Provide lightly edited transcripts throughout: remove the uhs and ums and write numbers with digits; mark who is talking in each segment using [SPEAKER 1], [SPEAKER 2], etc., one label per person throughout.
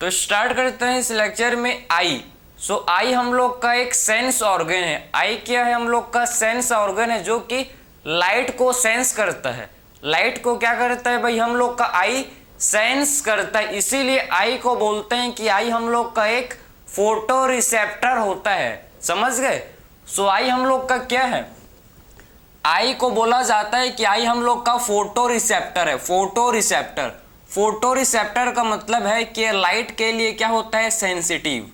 [SPEAKER 1] तो स्टार्ट करते हैं इस लेक्चर में आई। सो आई हम लोग का एक सेंस ऑर्गन है। आई क्या है? हम लोग का सेंस ऑर्गन है जो कि लाइट को सेंस करता है। लाइट को क्या करता है भाई? हम लोग का आई सेंस करता है, इसीलिए आई को बोलते हैं कि आई हम लोग का एक फोटो रिसेप्टर होता है। समझ गए? सो आई हम लोग का क्या है? आई को बोला जाता है कि आई हम लोग का फोटो रिसेप्टर है। फोटो रिसेप्टर, फोटो रिसेप्टर का मतलब है कि लाइट के लिए क्या होता है? सेंसिटिव।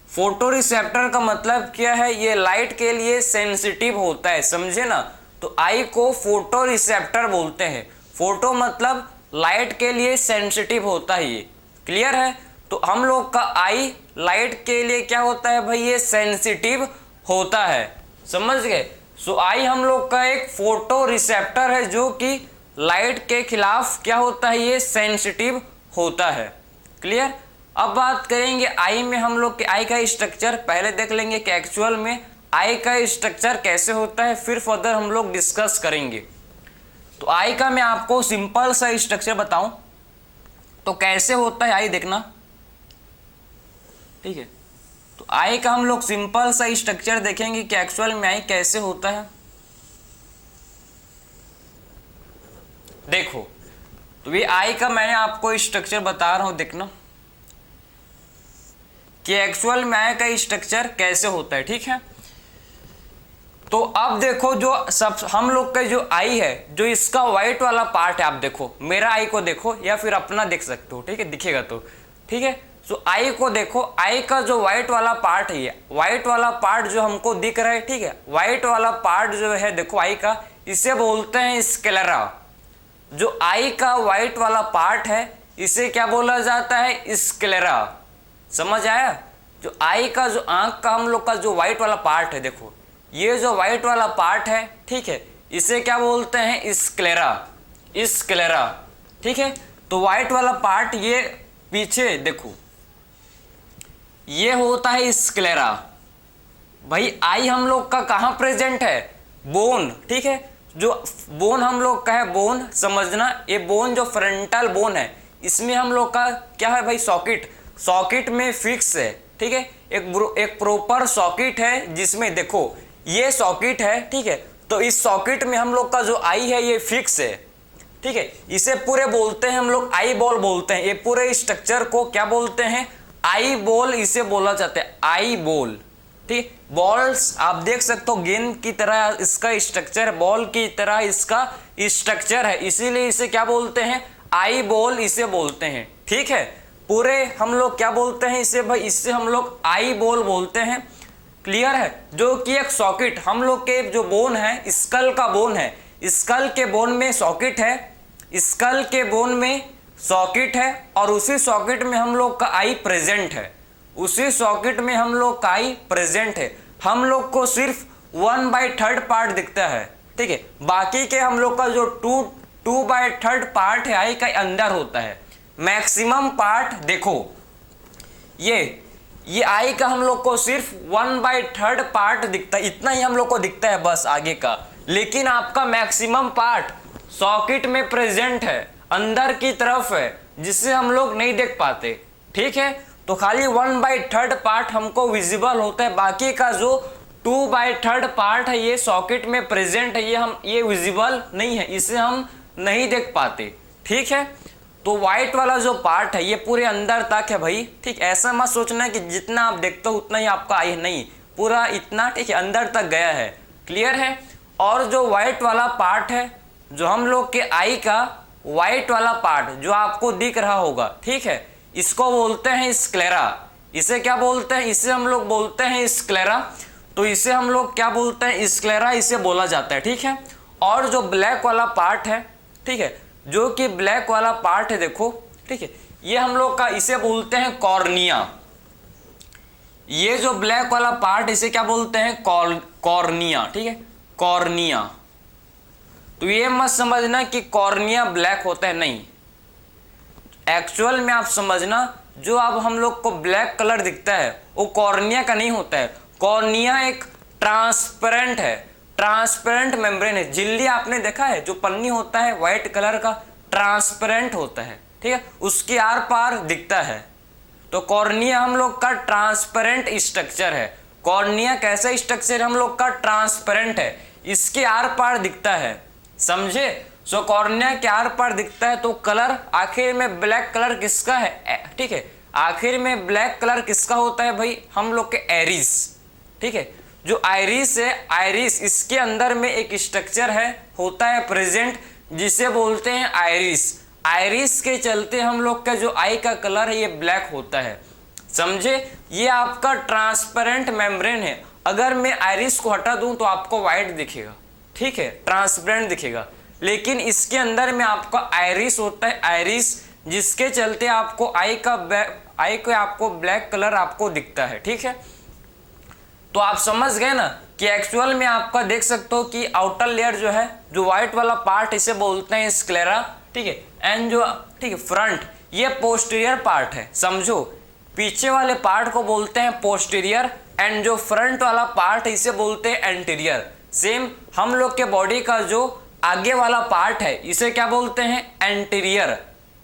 [SPEAKER 1] फोटो रिसेप्टर का मतलब क्या है? ये लाइट के लिए सेंसिटिव होता है। समझे ना? तो आई को फोटो रिसेप्टर बोलते हैं। फोटो मतलब लाइट के लिए सेंसिटिव होता है। ये क्लियर है? तो हम लोग का आई लाइट के लिए क्या होता है भाई? ये सेंसिटिव होता है। समझ गए? सो आई हम लोग का एक फोटो रिसेप्टर है जो कि लाइट के खिलाफ क्या होता है? ये सेंसिटिव होता है। क्लियर? अब बात करेंगे आई में हम लोग के आई का स्ट्रक्चर। पहले देख लेंगे कि एक्चुअल में आई का स्ट्रक्चर कैसे होता है, फिर फर्दर हम लोग डिस्कस करेंगे। तो आई का मैं आपको सिंपल सा स्ट्रक्चर बताऊं तो कैसे होता है आई, देखना। ठीक है? तो आई का हम लोग सिंपल सा स्ट्रक्चर देखेंगे कि एक्चुअल में आई कैसे होता है। देखो, तो ये आई का मैंने आपको स्ट्रक्चर बता रहा हूं, देखना कि एक्चुअल में आई का स्ट्रक्चर कैसे होता है। ठीक है? तो अब देखो, जो सब हम लोग का जो आई है, जो इसका व्हाइट वाला पार्ट है, आप देखो, मेरा आई को देखो या फिर अपना देख सकते हो। ठीक है? दिखेगा तो ठीक है। सो आई को देखो, आई का जो व्हाइट वाला पार्ट है, ये व्हाइट वाला पार्ट जो हमको दिख रहा है, ठीक है, व्हाइट वाला पार्ट जो है देखो आई का, इसे बोलते हैं स्क्लेरा। जो आई का व्हाइट वाला पार्ट है इसे क्या बोला जाता है? स्क्लेरा। समझ आया? जो आई का जो आंख का हम लोग का जो व्हाइट वाला पार्ट है, देखो ये जो व्हाइट वाला पार्ट है, ठीक है, इसे क्या बोलते हैं? स्क्लेरा। स्क्लेरा। ठीक है? तो व्हाइट वाला पार्ट ये पीछे देखो, ये होता है स्क्लेरा। भाई आई हम लोग का कहाँ प्रेजेंट है? बोन। ठीक है? जो बोन हम लोग का है, बोन समझना, ये बोन जो फ्रंटल बोन है, इसमें हम लोग का क्या है भाई? सॉकेट। सॉकेट में फिक्स है। ठीक है? एक प्रॉपर सॉकेट है जिसमें देखो ये सॉकेट है। ठीक है? तो इस सॉकेट में हम लोग का जो आई है ये फिक्स है। ठीक है? इसे पूरे बोलते हैं हम लोग आई बॉल बोलते हैं। ये पूरे स्ट्रक्चर को क्या बोलते हैं? आई बॉल इसे बोला जाता है, आई बॉल। ठीक? बॉल्स आप देख सकते हो, गेंद की तरह इसका स्ट्रक्चर, बॉल की तरह इसका स्ट्रक्चर है, इसीलिए इसे क्या बोलते हैं? आई बॉल इसे बोलते हैं। ठीक है? पूरे हम लोग क्या बोलते हैं इसे भाई? इससे हम लोग आई बॉल बोलते हैं। क्लियर है? जो कि एक सॉकेट हम लोग के जो बोन है, स्कल का बोन है, स्कल के बोन में सॉकेट है, स्कल के बोन में सॉकेट है, और उसी सॉकेट में हम लोग का आई प्रेजेंट है। उसी सॉकेट में हम लोग का आई प्रेजेंट है। हम लोग को सिर्फ 1/3 पार्ट दिखता है। ठीक है? बाकी के हम लोग का जो 2/3 पार्ट है आई का अंदर होता है। मैक्सिमम पार्ट देखो, ये आई का हम लोग को सिर्फ 1/3 पार्ट दिखता है, इतना ही हम लोग को दिखता है बस आगे का। लेकिन आपका मैक्सिमम पार्ट सॉकेट में प्रेजेंट है, अंदर की तरफ है, जिसे हम लोग नहीं देख पाते। ठीक है? तो खाली 1/3 पार्ट हमको विजिबल होता है, बाकी का जो 2/3 पार्ट है ये सॉकेट में प्रेजेंट है, ये विजिबल नहीं है, इसे हम नहीं देख पाते। ठीक है? तो व्हाइट वाला जो पार्ट है ये पूरे अंदर तक है भाई। ठीक? ऐसा मत सोचना कि जितना आप देखते हो उतना ही आपका आई है, नहीं, पूरा इतना, ठीक है, अंदर तक गया है। क्लियर है? और जो व्हाइट वाला पार्ट है, जो हम लोग के आई का व्हाइट वाला पार्ट जो आपको दिख रहा होगा, ठीक है, इसको बोलते हैं स्क्लेरा। इसे क्या बोलते हैं? इसे हम लोग बोलते हैं स्क्लेरा। तो इसे हम लोग क्या बोलते हैं? स्क्लेरा इसे बोला जाता है। ठीक है? और जो ब्लैक वाला पार्ट है, ठीक है, जो कि ब्लैक वाला पार्ट है देखो, ठीक है, ये हम लोग का इसे बोलते हैं कॉर्निया। ये जो ब्लैक वाला पार्ट इसे क्या बोलते हैं? कॉर्निया। ठीक है? कॉर्निया। तो ये मत समझना कि कॉर्निया ब्लैक होता है, नहीं। एक्चुअल में आप समझना, जो अब हम लोग को ब्लैक कलर दिखता है वो कॉर्निया का नहीं होता है। कॉर्निया एक ट्रांसपेरेंट है, ट्रांसपेरेंट मेम्ब्रेन है। झिल्ली आपने देखा है, जो पन्नी होता है व्हाइट कलर का, ट्रांसपेरेंट होता है। ठीक है, उसके आर पार दिखता है। तो कॉर्निया हम लोग का ट्रांसपेरेंट स्ट्रक्चर है। कॉर्निया कैसा स्ट्रक्चर हम लोग का? ट्रांसपेरेंट है, इसके आर पार दिखता है, समझे। सो कॉर्निया के आर पार दिखता है तो कलर आखिर में ब्लैक कलर किसका है? ठीक है, आखिर में ब्लैक कलर किसका होता है भाई? हम लोग के आइरिस। ठीक है, जो आइरिस है, आइरिस इसके अंदर में एक स्ट्रक्चर है, होता है प्रेजेंट, जिसे बोलते हैं आइरिस। आइरिस के चलते हम लोग का जो आई का कलर है ये ब्लैक होता है, समझे। ये आपका ट्रांसपेरेंट मेम्ब्रेन है। अगर मैं आइरिस को हटा दूं तो आपको व्हाइट दिखेगा, ठीक है, ट्रांसपेरेंट दिखेगा। लेकिन इसके अंदर में आपका आइरिस होता है, आइरिस, जिसके चलते आपको आई का आपको ब्लैक कलर आपको दिखता है। ठीक है, तो आप समझ गए ना कि एक्चुअल में आपका देख सकते हो कि आउटर लेयर जो है, जो व्हाइट वाला पार्ट, इसे बोलते हैं स्क्लेरा। ठीक है, एंड जो ठीक है फ्रंट, ये पोस्टीरियर पार्ट है, समझो। पीछे वाले पार्ट को बोलते हैं पोस्टीरियर, एंड जो फ्रंट वाला पार्ट है इसे बोलते हैं एंटीरियर। सेम हम लोग के बॉडी का जो आगे वाला पार्ट है इसे क्या बोलते हैं? एंटीरियर,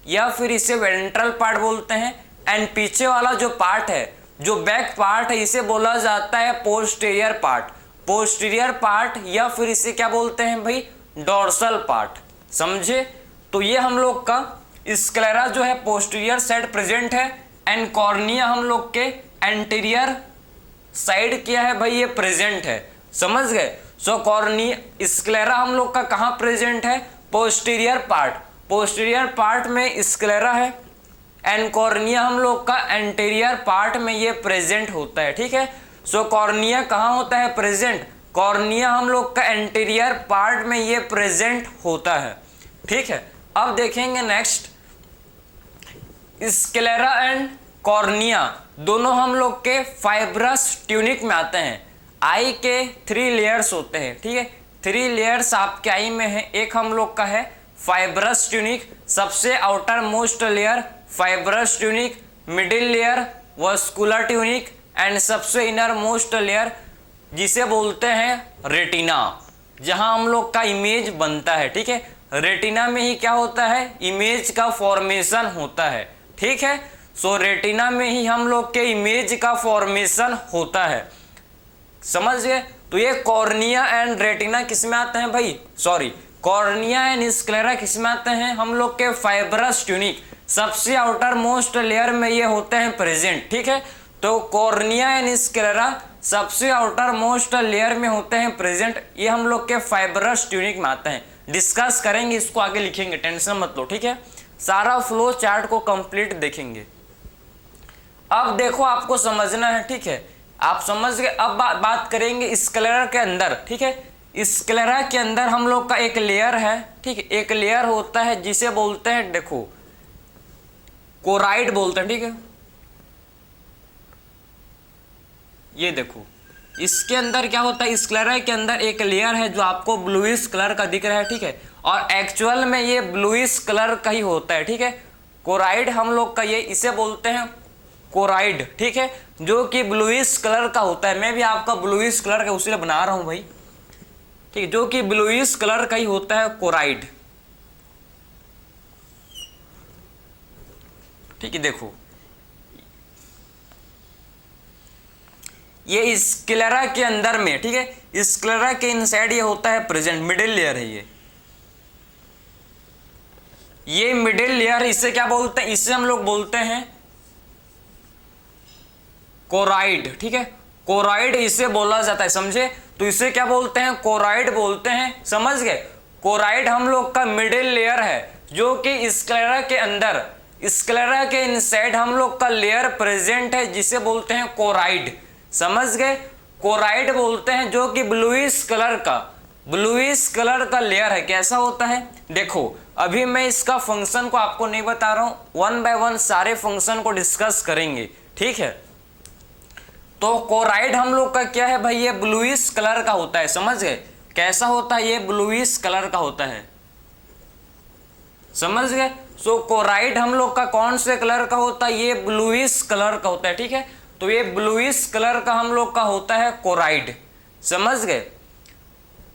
[SPEAKER 1] या फिर इसे वेंट्रल पार्ट बोलते हैं। एंड पीछे वाला जो पार्ट है, जो बैक पार्ट है, इसे बोला जाता है पोस्टीरियर पार्ट। पोस्टीरियर पार्ट, या फिर इसे क्या बोलते हैं भाई? डोर्सल पार्ट, समझे। तो ये हम लोग का स्क्लेरा जो है पोस्टीरियर साइड प्रेजेंट है, एंड कॉर्निया हम लोग के एंटीरियर साइड क्या है भाई? ये प्रेजेंट है, समझ गए। सो कॉर्निया स्क्लेरा हम लोग का कहाँ प्रेजेंट है? Posterior part. पोस्टीरियर पार्ट में स्क्लेरा है, एंड कॉर्निया हम लोग का एंटीरियर पार्ट में ये प्रेजेंट होता है। ठीक है, सो कॉर्निया कहाँ होता है प्रेजेंट? कॉर्निया हम लोग का एंटीरियर पार्ट में ये प्रेजेंट होता है। ठीक है, अब देखेंगे नेक्स्ट, स्क्लेरा एंड कॉर्निया दोनों हम लोग के फाइब्रस ट्यूनिक में आते हैं। आई के 3 लेयर्स होते हैं, ठीक है, 3 लेयर्स आपके आई में है। एक हम लोग का है फाइब्रस ट्यूनिक, सबसे outer most layer fibrous tunic, middle layer vascular tunic, and सबसे इनर मोस्ट लेयर जिसे बोलते हैं रेटिना, जहां हम लोग का इमेज बनता है। ठीक है, रेटिना में ही क्या होता है? इमेज का फॉर्मेशन होता है। ठीक है, सो रेटिना में ही हम लोग के इमेज का फॉर्मेशन होता है, समझ गए। तो ये कॉर्निया एंड रेटिना किस में आते हैं भाई? सॉरी, कॉर्निया एंड स्क्लेरा किस में आते हैं? हम लोग के फाइब्रस ट्यूनिक, सबसे आउटर मोस्ट लेयर में ये होते हैं प्रेजेंट। ठीक है, तो कॉर्निया एंड स्क्लेरा सबसे आउटर मोस्ट लेयर में होते हैं प्रेजेंट। ये हम लोग के फाइब्रस ट्यूनिक में आते हैं। डिस्कस करेंगे इसको, आगे लिखेंगे, टेंशन मत लो। ठीक है, सारा फ्लो चार्ट को कंप्लीट देखेंगे। अब देखो, आपको समझना है, ठीक है, आप समझ गए। अब बात करेंगे स्क्लेरा के अंदर। ठीक है, स्क्लेरा के अंदर हम लोग का एक लेयर है, ठीक है, एक लेयर होता है जिसे बोलते हैं, देखो, कोराइड बोलते हैं। ठीक है, ये देखो, इसके अंदर क्या होता है? स्क्लेरा के अंदर एक लेयर है जो आपको ब्लूइश कलर का दिख रहा है। ठीक है, और एक्चुअल में ये ब्लूइश कलर का ही होता है। ठीक है, कोराइड हम लोग का ये, इसे बोलते हैं कोराइड। ठीक है, जो कि ब्लूइश कलर का होता है। मैं भी आपका ब्लूइश कलर का उसी बना रहा हूं भाई। ठीक है, जो कि ब्लूइश कलर का ही होता है कोराइड। ठीक है, देखो, ये स्क्लेरा के अंदर में, ठीक है, स्क्लेरा के इनसाइड ये होता है प्रेजेंट, मिडिल लेयर है ये मिडिल लेयर। इसे क्या बोलते हैं? इसे हम लोग बोलते हैं कोराइड। ठीक है, कोराइड इसे बोला जाता है, समझे। तो इसे क्या बोलते हैं? कोराइड बोलते हैं, समझ गए। कोराइड हम लोग का मिडिल लेयर है, जो कि स्क्लेरा के अंदर, स्क्लेरा के इनसाइड हम लोग का लेयर प्रेजेंट है, जिसे बोलते हैं कोराइड, समझ गए। कोराइड बोलते हैं, जो कि ब्लूइश कलर का लेयर है। कैसा होता है? देखो, अभी मैं इसका फंक्शन को आपको नहीं बता रहा हूं, 1 बाय 1 सारे फंक्शन को डिस्कस करेंगे। ठीक है, तो कोराइड हम लोग का क्या है भाई? ये ब्लूइश कलर का होता है, समझ गए। कैसा होता है? ये ब्लूइश कलर का होता है, समझ गए। सो कोराइड हम लोग का कौन से कलर का होता है? ये ब्लूइश कलर का होता है। ठीक है, तो ये ब्लूइश कलर का हम लोग का होता है कोराइड, समझ गए।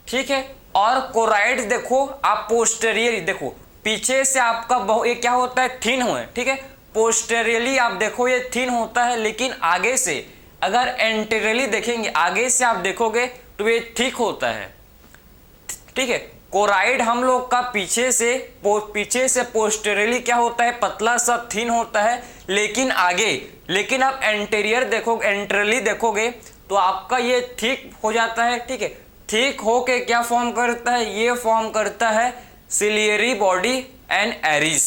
[SPEAKER 1] ठीक है, और कोराइड देखो आप पोस्टेरियर, देखो पीछे से आपका बहुत ये क्या होता है, थिन हो, ठीक है। पोस्टेरियरली आप देखो ये थिन होता है, लेकिन आगे से अगर एंटेरियरली देखेंगे, आगे से आप देखोगे तो ये थिक होता है, ठीक है। कोराइड हम लोग का पीछे से पोस्टेरियरली क्या होता है, पतला सा थिन होता है, लेकिन आप एंटेरियरली देखोगे तो आपका ये थिक हो जाता है, ठीक है। थिक होके क्या फॉर्म करता है, ये फॉर्म करता है सिलियरी बॉडी एंड एरिस,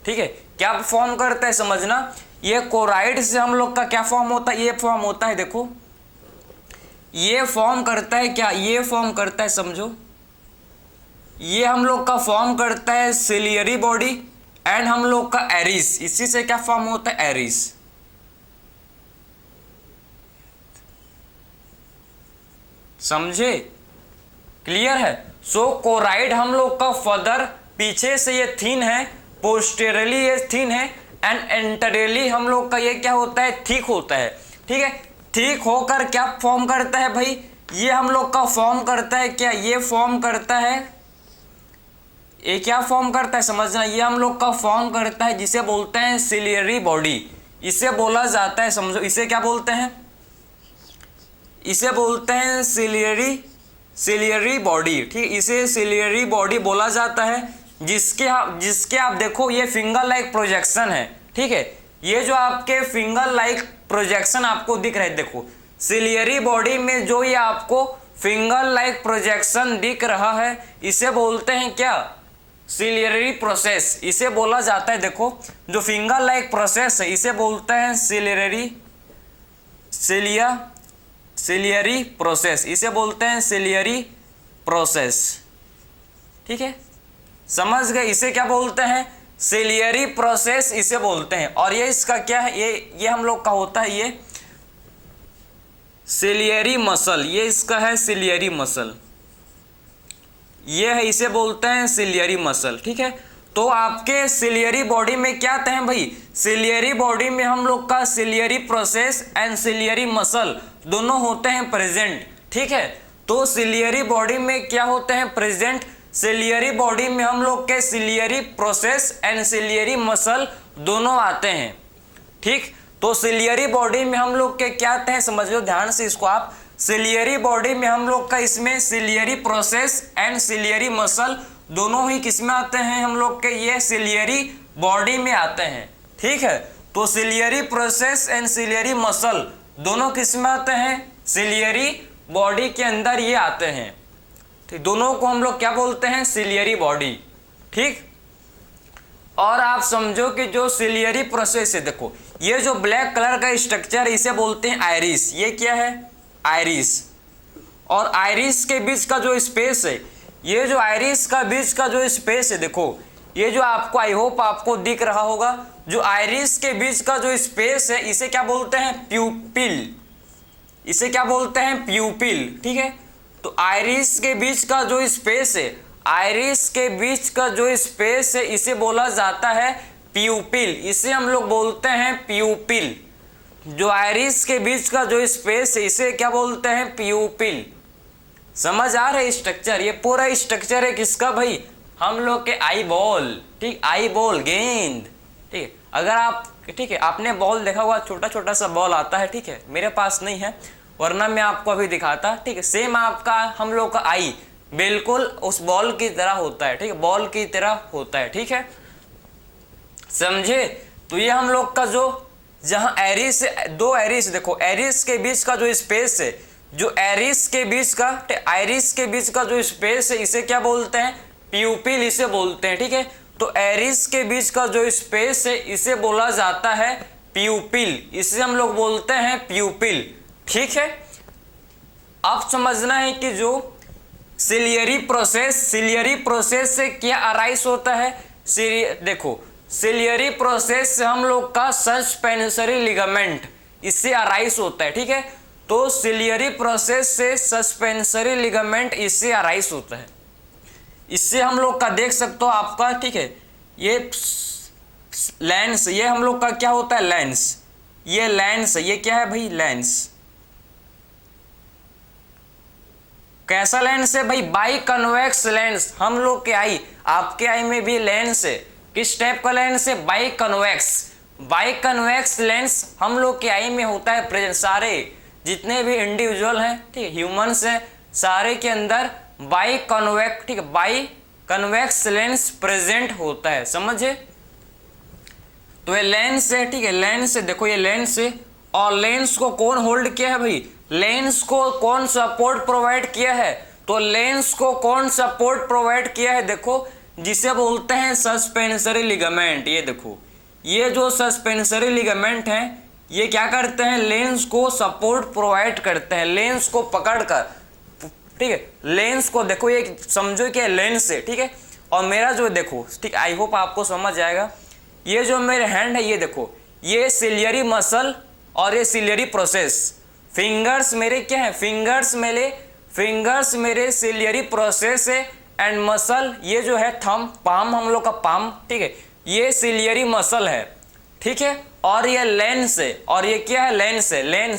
[SPEAKER 1] ठीक है। क्या फॉर्म करता है समझना, ये कोराइड से हम लोग का क्या फॉर्म होता है, ये फॉर्म होता है, देखो ये फॉर्म करता है क्या, ये फॉर्म करता है, समझो ये हम लोग का फॉर्म करता है सिलियरी बॉडी एंड हम लोग का एरिस, इसी से क्या फॉर्म होता है, एरिस। समझे, क्लियर है। सो कोराइड हम लोग का फर्दर पीछे से ये थिन है, पोस्टेरियरली ये थिन है एंड एंटेरियरली हम लोग का ये क्या होता है, थिक होता है, ठीक है। थिक होकर क्या फॉर्म करता है भाई, ये हम लोग का फॉर्म करता है क्या, ये फॉर्म करता है, ये क्या फॉर्म करता है समझना, ये हम लोग का फॉर्म करता है जिसे बोलते हैं सिलियरी बॉडी, इसे बोला जाता है, समझो इसे क्या बोलते हैं, इसे बोलते हैं सिलियरी बॉडी, ठीक, इसे सिलियरी बॉडी बोला जाता है, जिसके आप देखो ये फिंगर लाइक प्रोजेक्शन है, ठीक है। ये जो आपके फिंगर लाइक प्रोजेक्शन आपको दिख रहे हैं, देखो सिलियरी बॉडी में जो ये आपको फिंगर लाइक प्रोजेक्शन दिख रहा है, इसे बोलते हैं क्या, सिलियरी प्रोसेस, इसे बोला जाता है, देखो जो फिंगर लाइक प्रोसेस है इसे बोलते हैं सिलियरी प्रोसेस, इसे बोलते हैं सिलियरी प्रोसेस, ठीक है, समझ गए। इसे क्या बोलते हैं, सिलियरी प्रोसेस इसे बोलते हैं। और ये इसका क्या है, ये हम लोग का होता है ये सिलियरी मसल, ये इसका है सिलियरी मसल, ये है, इसे बोलते हैं सिलियरी मसल, ठीक है। तो आपके सिलियरी बॉडी में क्या आते हैं भाई, सिलियरी बॉडी में हम लोग का ciliary process and ciliary muscle दोनों होते हैं प्रेजेंट, ठीक है। तो सिलियरी बॉडी में क्या होते हैं प्रेजेंट, सिलियरी बॉडी में हम लोग के ciliary process and ciliary muscle दोनों आते हैं, ठीक। तो सिलियरी बॉडी में हम लोग के क्या आते हैं, समझ लो ध्यान से इसको आप, सिलियरी बॉडी में हम लोग का इसमें ciliary process and ciliary muscle दोनों ही किस में आते हैं, हम लोग के ये सिलियरी बॉडी में आते हैं, ठीक है। तो ciliary process and ciliary muscle दोनों किस में आते हैं, सिलियरी बॉडी के अंदर ये आते हैं, ठीक। दोनों को हम लोग क्या बोलते हैं, सिलियरी बॉडी, ठीक। और आप समझो कि जो सिलियरी प्रोसेस है, देखो ये जो ब्लैक कलर का स्ट्रक्चर इसे बोलते हैं आइरिस, ये क्या है, आइरिस। और आइरिस के बीच का जो स्पेस है, ये जो आइरिस का बीच का जो स्पेस है, देखो ये जो आपको आई होप आपको दिख रहा होगा, जो आइरिस के बीच का जो स्पेस है इसे क्या बोलते हैं, प्यूपिल, इसे क्या बोलते हैं, प्यूपिल, ठीक है। तो आइरिस के बीच का जो स्पेस है, आइरिस के बीच का जो स्पेस है इसे बोला जाता है प्यूपिल, इसे हम लोग बोलते हैं प्यूपिल। जो आइरिस के बीच का जो स्पेस है इसे क्या बोलते हैं, प्यूपिल। समझ आ रहा है स्ट्रक्चर, ये पूरा स्ट्रक्चर है किसका भाई, हम लोग के आई बॉल, ठीक, आई बॉल गेंद, ठीक है। अगर आप, ठीक है, आपने बॉल देखा हुआ, छोटा छोटा सा बॉल आता है, ठीक है, मेरे पास नहीं है वरना मैं आपको अभी दिखाता, ठीक है। सेम आपका हम लोग का आई बिल्कुल उस बॉल की तरह होता है, ठीक है, बॉल की तरह होता है, ठीक है, समझे। तो ये हम लोग का जो जहां एरिस, दो एरिस, देखो एरिस के बीच का जो स्पेस है, जो एरिस के बीच का, आइरिस के बीच का जो स्पेस है इसे क्या बोलते हैं, प्यूपिल इसे बोलते हैं, ठीक है। तो एरिस के बीच का जो स्पेस है इसे बोला जाता है प्यूपिल, इसे हम लोग बोलते हैं प्यूपिल, ठीक है। अब समझना है कि जो सिलियरी प्रोसेस से क्या अराइज होता है, देखो सिलियरी प्रोसेस से हम लोग का सस्पेंसरी लिगामेंट इससे अराइज होता है, ठीक है। तो सिलियरी प्रोसेस से सस्पेंसरी लिगामेंट इससे अराइज होता है, इससे हम लोग का देख सकते हो आपका, ठीक है, ये लेंस, ये हम लोग का क्या होता है, लेंस, ये लेंस, ये क्या है भाई, लेंस, कैसा लेंस है भाई? By convex lens. हम लोग के आई, आपके आई में भी लेंस है। किस टाइप का लेंस है? By convex. By convex lens हम लोग के आई में होता है प्रेजेंट। सारे जितने भी इंडिविजुअल हैं, ठीक है, ह्यूमंस हैं, सारे के अंदर बाई कन्वेक्स, ठीक है, बाई कन्वेक्स लेंस प्रेजेंट होता है, समझे? तो ये लेंस है, ठीक है, लेंस है, देखो ये लेंस है। और लेंस को कौन होल्ड किया है भाई? लेंस को कौन सपोर्ट प्रोवाइड किया है? तो लेंस को कौन सपोर्ट प्रोवाइड किया है? देखो, जिसे बोलते हैं सस्पेंसरी लिगामेंट। ये देखो, ये जो सस्पेंसरी लिगामेंट है, ये क्या करते हैं? लेंस को सपोर्ट प्रोवाइड करते हैं, लेंस को पकड़कर, ठीक है। लेंस को देखो, ये समझो कि लेंस है, ठीक है। और मेरा जो देखो, ठीक, आई होप आपको समझ जाएगा। ये जो मेरे हैंड है, ये देखो, ये सिलियरी मसल और ये सिलियरी प्रोसेस। फिंगर्स मेरे क्या है? फिंगर्स मेरे सिलियरी प्रोसेस है। एंड मसल, ये जो है थंब, पाम, हम लोग का पाम, ठीक है, ये सिलियरी मसल है, ठीक है। और ये लेंस है, और ये क्या है? लेंस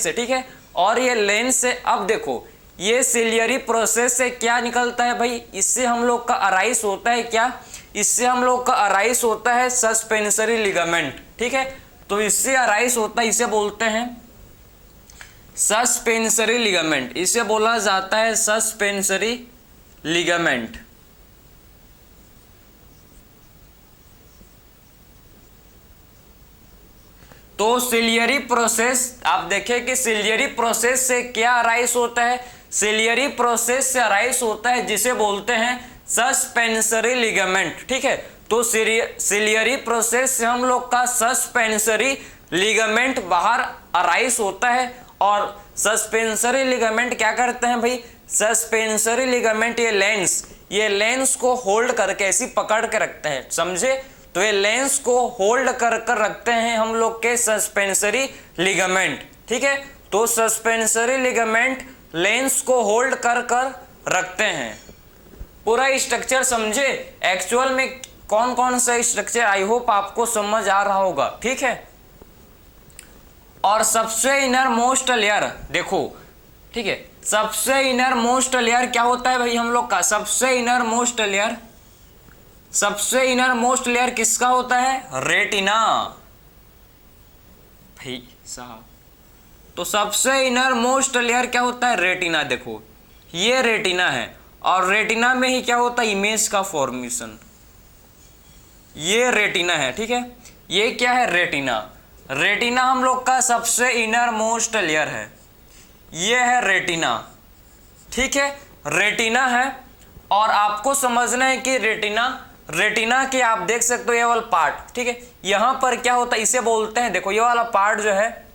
[SPEAKER 1] है, ठीक है। और ये लेंस है। अब देखो, ये सिलियरी प्रोसेस से क्या निकलता है भाई? इससे हम लोग का अराइज होता है क्या? इससे हम लोग का अराइज होता है सस्पेंसरी लिगामेंट, ठीक है। तो इससे अराइज होता है, इसे बोलते हैं सस्पेंसरी लिगामेंट। इसे बोला जाता है सस्पेंसरी लिगामेंट। तो सिलियरी प्रोसेस, आप देखें कि सिलियरी प्रोसेस से क्या अराइज होता है? सिलियरी प्रोसेस से अराइज होता है जिसे बोलते हैं सस्पेंसरी लिगामेंट, ठीक है। तो सिलियरी प्रोसेस से हम लोग का सस्पेंसरी लिगामेंट बाहर अराइज होता है। और सस्पेंसरी लिगामेंट क्या करते हैं भाई? सस्पेंसरी लिगामेंट ये लेंस को होल्ड करके ऐसी पकड़ के रखते हैं, समझे? तो ये लेंस को होल्ड कर कर रखते हैं हम लोग के सस्पेंसरी लिगामेंट, ठीक है। तो सस्पेंसरी लिगामेंट लेंस को होल्ड कर कर रखते हैं। पूरा स्ट्रक्चर समझे? एक्चुअल में कौन कौन सा स्ट्रक्चर, आई होप आपको समझ आ रहा होगा, ठीक है। और सबसे इनर मोस्ट लेयर देखो, ठीक है, सबसे इनर मोस्ट लेयर क्या होता है भाई हम लोग का? सबसे इनर मोस्ट लेयर किसका होता है? रेटिना भाई साहब। तो सबसे इनर मोस्ट लेयर क्या होता है? रेटिना। देखो, ये रेटिना है, और रेटिना में ही क्या होता है? इमेज का फॉर्मेशन। ये रेटिना है, ठीक है। ये क्या है? रेटिना। रेटिना हम लोग का सबसे इनर मोस्ट लेयर है। ये है रेटिना, ठीक है, रेटिना है। और आपको समझना है कि रेटिना के आप देख सकते हो ये वाला पार्ट, ठीक है, यहां पर क्या होता है? इसे बोलते हैं, देखो ये वाला पार्ट जो है,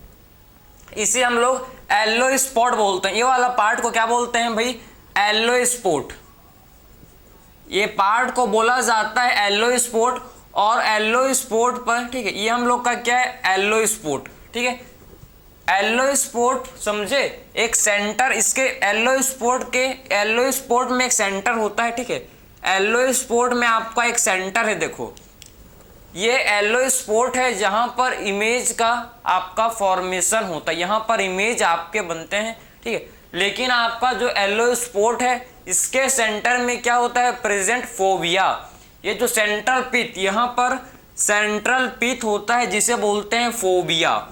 [SPEAKER 1] इसे हम लोग येलो स्पॉट बोलते हैं। ये वाला पार्ट को क्या बोलते हैं भाई? Yellow spot. ये पार्ट को बोला जाता है येलो स्पॉट। और येलो स्पॉट पर, ठीक है, ये हम लोग का क्या है? येलो स्पॉट, ठीक है। येलो स्पॉट समझे? एक सेंटर, इसके येलो स्पॉट में एक सेंटर होता है, ठीक है। येलो स्पॉट में आपका एक सेंटर है। देखो, ये येलो स्पॉट है जहां पर इमेज का आपका फॉर्मेशन होता है, यहां पर इमेज आपके बनते हैं, ठीक है। लेकिन आपका जो येलो स्पॉट है, इसके सेंटर में क्या होता है? Present fovea. ये जो सेंट्रल पिथ, यहां पर सेंट्रल पिथ होता है जिसे बोलते हैं फोविया,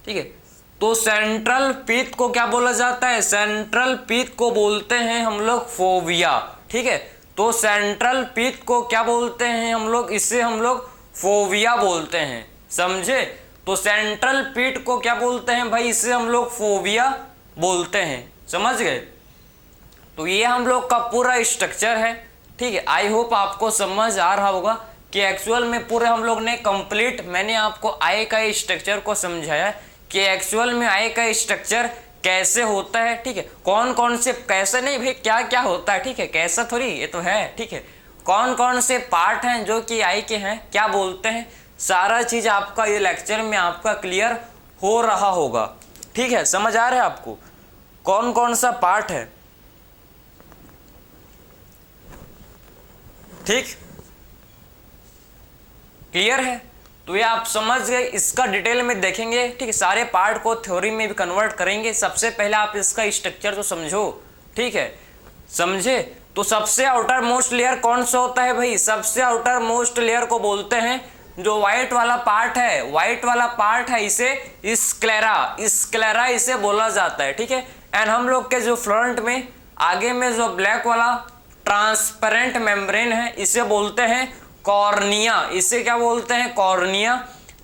[SPEAKER 1] ठीक है। तो सेंट्रल पिथ को क्या बोला जाता है? सेंट्रल पिथ को बोलते हैं हम लोग फोविया, ठीक है। तो सेंट्रल पिथ को क्या बोलते हैं हम लोग? इसे हम लोग फोविया बोलते हैं, समझे? तो सेंट्रल पिथ को क्या बोलते हैं भाई? इसे हम लोग फोविया बोलते हैं, समझ गए? तो ये हम लोग का पूरा स्ट्रक्चर है, ठीक है। आई होप आपको समझ आ रहा होगा कि एक्चुअल में पूरे हम लोग ने कंप्लीट, मैंने आपको आई का स्ट्रक्चर को समझाया कि एक्चुअल में आई का स्ट्रक्चर कैसे होता है, ठीक है। कौन कौन से, कैसे नहीं भाई, क्या क्या होता है, ठीक है, कैसा थोड़ी, ये तो है, ठीक है। कौन कौन से पार्ट हैं जो कि आई के हैं, क्या बोलते हैं, सारा चीज आपका ये लेक्चर में आपका क्लियर हो रहा होगा, ठीक है। समझ आ रहा है आपको कौन कौन सा पार्ट है? ठीक, क्लियर है? तो ये आप समझ गए, इसका डिटेल में देखेंगे, ठीक है, सारे पार्ट को थ्योरी में भी कन्वर्ट करेंगे। सबसे पहले आप इसका स्ट्रक्चर तो समझो, ठीक है, समझे। तो सबसे आउटर मोस्ट लेयर कौन सा होता है भाई? सबसे आउटर मोस्ट लेयर को बोलते हैं, जो व्हाइट वाला पार्ट है, व्हाइट वाला पार्ट है, इसे स्क्लेरा, स्क्लेरा इसे बोला जाता है, ठीक है। एंड हम लोग के जो फ्रंट में आगे में जो ब्लैक वाला ट्रांसपेरेंट मेम्ब्रेन है, इसे बोलते हैं कॉर्निया, इसे क्या बोलते हैं? कॉर्निया,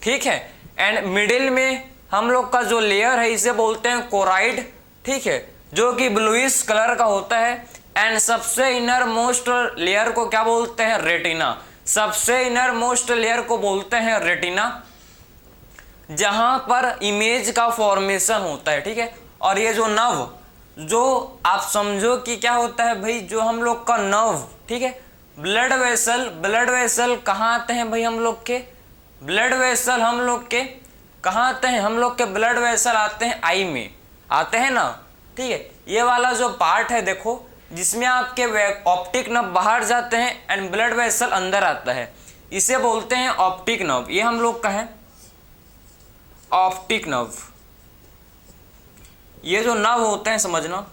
[SPEAKER 1] ठीक है। एंड मिडिल में हम लोग का जो लेयर है, इसे बोलते हैं कोराइड, ठीक है, जो कि ब्लूइश कलर का होता है। एंड सबसे इनर मोस्ट लेयर को क्या बोलते हैं? रेटिना, सबसे इनर मोस्ट लेयर को बोलते हैं रेटिना, जहां पर इमेज का फॉर्मेशन होता है, ठीक है। और ये जो नर्व, जो आप समझो कि क्या होता है भाई, जो हम लोग का नर्व, ठीक है, ब्लड वेसल, ब्लड वेसल कहाँ आते हैं भाई? हम लोग के ब्लड वेसल हम लोग के कहाँ आते हैं? हम लोग के ब्लड वेसल आते हैं आई में, आते हैं ना, ठीक है। ये वाला जो पार्ट है देखो, जिसमें आपके ऑप्टिक नर्व बाहर जाते हैं एंड ब्लड वेसल अंदर आता है, इसे बोलते हैं ऑप्टिक नर्व। ये हम लोग का है ऑप्टिक नर्व। ये जो नर्व होते हैं समझना,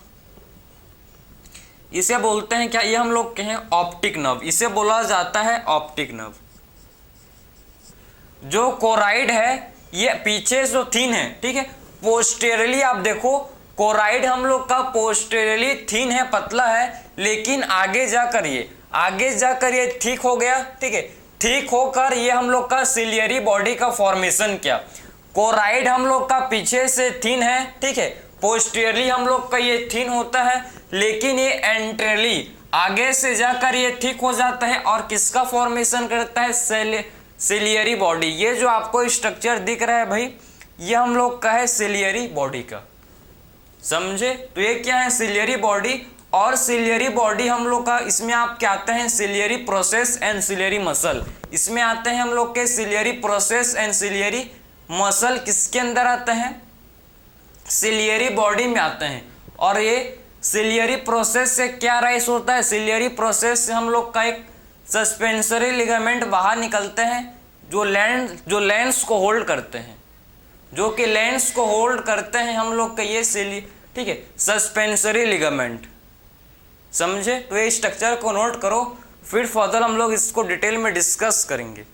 [SPEAKER 1] इसे बोलते हैं क्या? ये हम लोग के हैं ऑप्टिक नर्व, इसे बोला जाता है ऑप्टिक नर्व। जो कोराइड है ये पीछे जो थिन है, ठीक है, पोस्टेरियरली आप देखो, कोराइड हम लोग का पोस्टेरियरली थिन है, पतला है, लेकिन आगे जाकर ये ठीक हो गया, ठीक है। ठीक होकर ये हम लोग का सिलियरी बॉडी का फॉर्मेशन किया। कोराइड हम लोग का पीछे से थिन है, ठीक है, पोस्टेरियरली हम लोग का ये थिन होता है, लेकिन ये एंट्रली आगे से जाकर ये ठीक हो जाता है और किसका फॉर्मेशन करता है? Ciliary body. ये जो आपको स्ट्रक्चर दिख रहा है भाई, ये हम लोग का है सिलियरी बॉडी का, समझे। तो ये क्या है? Ciliary body. और सिलियरी बॉडी हम लोग का, इसमें आप क्या आते हैं? Ciliary process and ciliary muscle, इसमें आते हैं हम लोग के ciliary process and ciliary muscle. किसके अंदर आते हैं? सिलियरी बॉडी में आते हैं। और ये सिलियरी प्रोसेस से क्या राइज होता है? सिलियरी प्रोसेस से हम लोग का एक सस्पेंसरी लिगामेंट बाहर निकलते हैं, जो लेंस को होल्ड करते हैं, जो कि लेंस को होल्ड करते हैं हम लोग का ये ठीक है, सस्पेंसरी लिगामेंट, समझे। तो ये स्ट्रक्चर को नोट करो, फिर फर्दर हम लोग इसको डिटेल में डिस्कस करेंगे।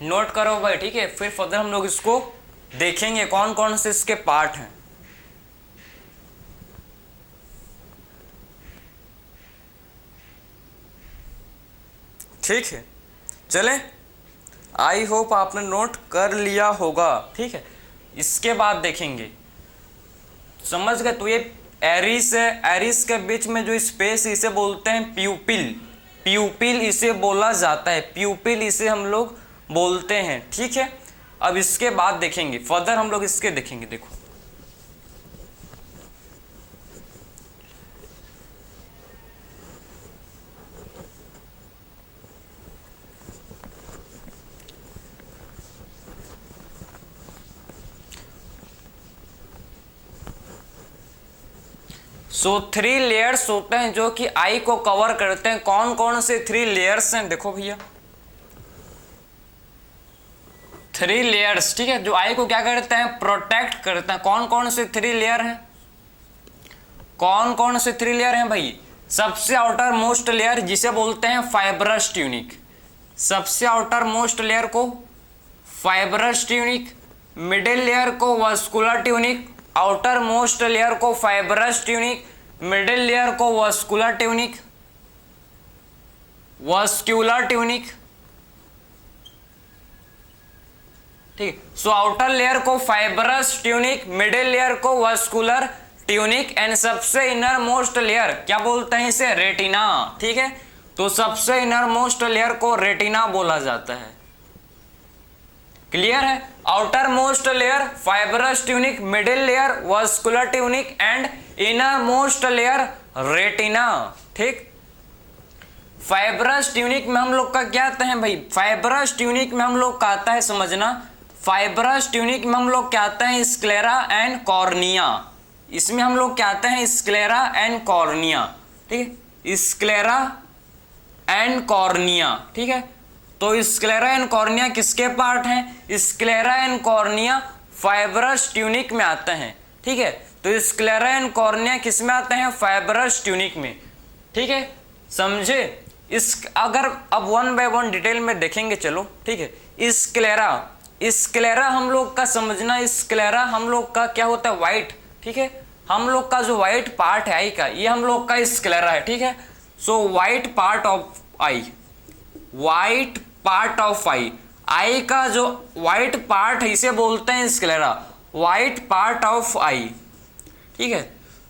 [SPEAKER 1] नोट करो भाई, ठीक है, फिर फर्दर हम लोग इसको देखेंगे कौन कौन से इसके पार्ट हैं। ठीक है, चले, आई होप आपने नोट कर लिया होगा, ठीक है। इसके बाद देखेंगे, समझ गए। तो ये एरिस है, एरिस के बीच में जो स्पेस, इसे बोलते हैं प्यूपिल, प्यूपिल इसे बोला जाता है, प्यूपिल इसे हम लोग बोलते हैं, ठीक है। अब इसके बाद देखेंगे फर्दर, हम लोग इसके देखेंगे। देखो सो 3 लेयर्स होते हैं जो कि आई को कवर करते हैं। कौन कौन से 3 लेयर्स हैं? देखो भैया, 3 लेयर्स, ठीक है, जो आई को क्या करते हैं? प्रोटेक्ट करते हैं। कौन कौन से 3 लेयर हैं? कौन कौन से 3 लेयर हैं भाई? सबसे आउटर मोस्ट लेयर जिसे बोलते हैं फाइब्रस ट्यूनिक, सबसे आउटर मोस्ट लेयर को फाइब्रस ट्यूनिक, मिडिल लेयर को vascular tunic, outer most layer को फाइब्रस ट्यूनिक, मिडिल लेयर को वस्कुलर ट्यूनिक, वस्क्यूलर ट्यूनिक, ठीक। सो आउटर लेयर को फाइब्रस ट्यूनिक, मिडिल लेयर को वस्कुलर ट्यूनिक एंड सबसे inner most layer क्या बोलते हैं? इसे रेटिना, ठीक है। तो सबसे इनर मोस्ट लेयर को रेटिना बोला जाता है। क्लियर है? Outer most layer fibrous tunic, middle layer vascular tunic and inner most layer retina, ठीक। फाइब्रस ट्यूनिक में हम लोग का क्या आता है भाई? फाइब्रस ट्यूनिक में हम लोग का आता है, समझना, फाइब्रस ट्यूनिक में हम लोग क्या आते हैं, स्क्लेरा एंड कॉर्निया। इसमें हम लोग क्या आते हैं, स्क्लेरा एंड कॉर्निया, ठीक है, स्क्लेरा एंड कॉर्निया, ठीक है। तो स्क्लेरा एंड कॉर्निया किसके पार्ट हैं, sclera and cornea fibrous tunic में आते हैं, ठीक है। तो स्क्लेरा एंड कॉर्निया किस में आते हैं, फाइब्रस ट्यूनिक में, ठीक है, समझे। इस अगर अब वन बाय वन डिटेल में देखेंगे, चलो, ठीक है। स्क्लेरा हम लोग का समझना, स्क्लेरा हम लोग का क्या होता है, वाइट, ठीक है। हम लोग का जो वाइट पार्ट है आई का, ये हम लोग का स्क्लेरा है, ठीक है। So white part of eye, white part of eye का जो वाइट पार्ट है इसे बोलते हैं sclera, white part of eye, ठीक है।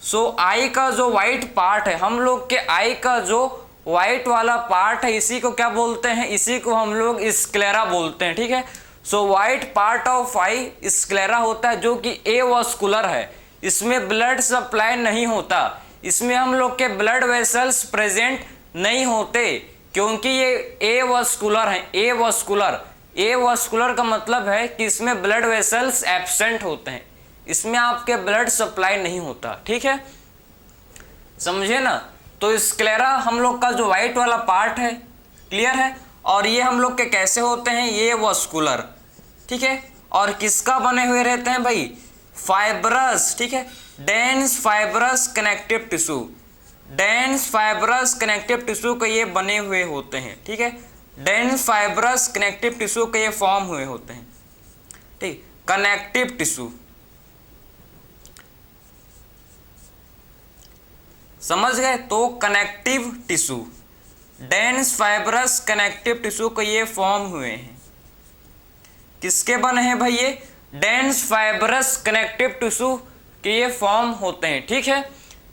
[SPEAKER 1] सो आई का जो वाइट पार्ट है, हम लोग के आई का जो वाइट वाला पार्ट है इसी को क्या बोलते हैं, इसी को हम लोग स्क्लेरा बोलते हैं, ठीक है। So white part of I sclera होता है, जो कि एवास्कुलर है, इसमें ब्लड सप्लाई नहीं होता, इसमें हम लोग के ब्लड वेसल्स प्रेजेंट नहीं होते, क्योंकि ये एवास्कुलर है। एवास्कुलर का मतलब है कि इसमें ब्लड वेसल्स एब्सेंट होते हैं, इसमें आपके ब्लड सप्लाई नहीं होता, ठीक है, समझे ना। तो स्क्लेरा हम लोग का जो वाइट वाला पार्ट है, क्लियर है, और ये हम लोग के कैसे होते हैं, ये वास्कुलर, ठीक है, और किसका बने हुए रहते हैं भाई, फाइब्रस, ठीक है, dense fibrous connective tissue, dense fibrous connective tissue के ये बने हुए होते हैं, ठीक है, डेंस फाइब्रस कनेक्टिव टिश्यू के ये फॉर्म हुए होते हैं, ठीक, कनेक्टिव टिश्यू, समझ गए। तो connective tissue, dense fibrous connective tissue के ये फॉर्म हुए हैं, किसके बने हैं भाई, ये डेंस फाइब्रस कनेक्टिव टिश्यू के ये फॉर्म होते हैं, ठीक है,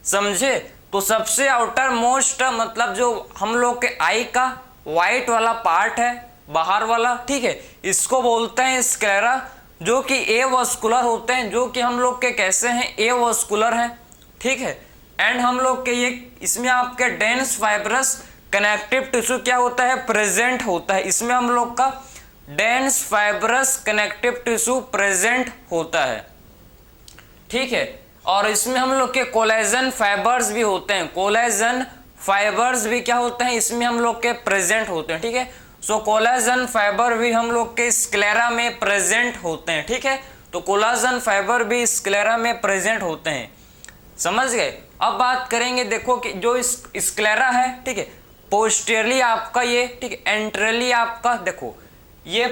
[SPEAKER 1] समझे। तो सबसे आउटर मोस्ट मतलब जो हम लोग के आई का वाइट वाला पार्ट है, बाहर वाला, ठीक है, इसको बोलते हैं स्क्लेरा, जो कि एवास्कुलर होते हैं, जो कि हम लोग के कैसे हैं, एवास्कुलर हैं, ठीक है। एंड हम लोग के ये इसमें आपके डेंस फाइब्रस कनेक्टिव टिश्यू क्या होता है, प्रेजेंट होता है, इसमें हम लोग का dense fibrous connective tissue present होता है, ठीक है। और इसमें हम लोग के कोलेजन फाइबर्स भी होते हैं, कोलेजन फाइबर्स भी क्या होते हैं, इसमें हम लोग के प्रेजेंट होते हैं, ठीक है। सो कोलेजन फाइबर भी हम लोग के स्क्लेरा में प्रेजेंट होते हैं, ठीक है। तो कोलेजन फाइबर भी स्क्लेरा में प्रेजेंट होते हैं, समझ गए। अब बात करेंगे, देखो कि जो स्क्लेरा है, ठीक है, पोस्टेरली आपका ये, ठीक है, एंट्रली आपका देखो ये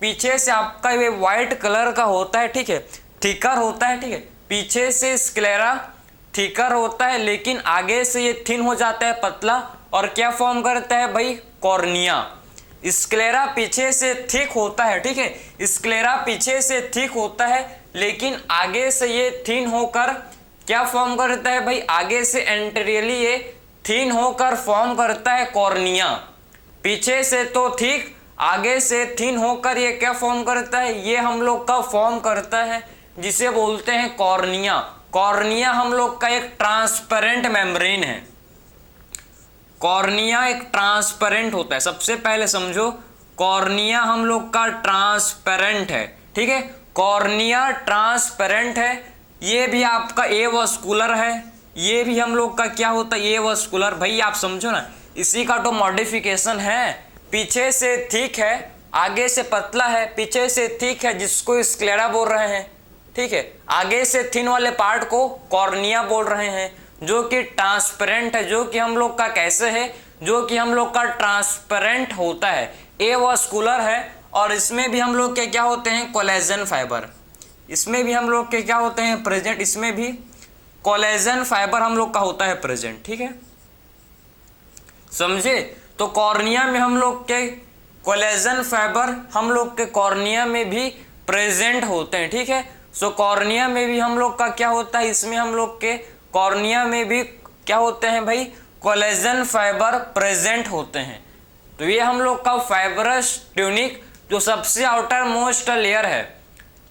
[SPEAKER 1] पीछे से आपका ये वाइट कलर का होता है, ठीक है, थिकर होता है, ठीक है, पीछे से स्क्लेरा थिकर होता है, लेकिन आगे से ये थिन हो जाता है, पतला, और क्या फॉर्म करता है भाई, कॉर्निया। स्क्लेरा पीछे से थिक होता है, ठीक है, स्क्लेरा पीछे से थिक होता है, लेकिन आगे से ये थिन होकर क्या फॉर्म करता है भाई, आगे से एंटीरियरली ये थिन होकर फॉर्म करता है कॉर्निया। पीछे से तो थिक, आगे से थिन होकर ये क्या फॉर्म करता है, ये हम लोग का फॉर्म करता है, जिसे बोलते हैं कॉर्निया। कॉर्निया हम लोग का एक ट्रांसपेरेंट मेम्ब्रेन है, कॉर्निया एक ट्रांसपेरेंट होता है, सबसे पहले समझो, कॉर्निया हम लोग का ट्रांसपेरेंट है, ठीक है, कॉर्निया ट्रांसपेरेंट है। ये भी आपका एवास्कुलर है, ये भी हम लोग का क्या होता है, एवास्कुलर। भाई आप समझो ना, इसी का तो मॉडिफिकेशन है, पीछे से थिक है, आगे से पतला है, पीछे से थिक है जिसको स्क्लेरा बोल रहे हैं, ठीक है, आगे से थिन वाले पार्ट को कॉर्निया बोल रहे हैं, जो कि ट्रांसपेरेंट है, जो कि हम लोग का कैसे है, जो कि हम लोग का ट्रांसपेरेंट होता है, एवास्कुलर है। और इसमें भी हम लोग के क्या होते हैं, कोलेजन फाइबर, इसमें भी हम लोग के क्या होते हैं प्रेजेंट, इसमें भी कोलेजन फाइबर हम लोग का होता है प्रेजेंट, ठीक है, समझे। तो कॉर्निया में हम लोग के कोलेजन फाइबर हम लोग के कॉर्निया में भी प्रेजेंट होते हैं, ठीक है। सो कॉर्निया में भी हम लोग का क्या होता है, इसमें हम लोग के कॉर्निया में भी क्या होते हैं भाई, कोलेजन फाइबर प्रेजेंट होते हैं। तो ये हम लोग का फाइबरस ट्यूनिक जो सबसे आउटर मोस्ट लेयर है,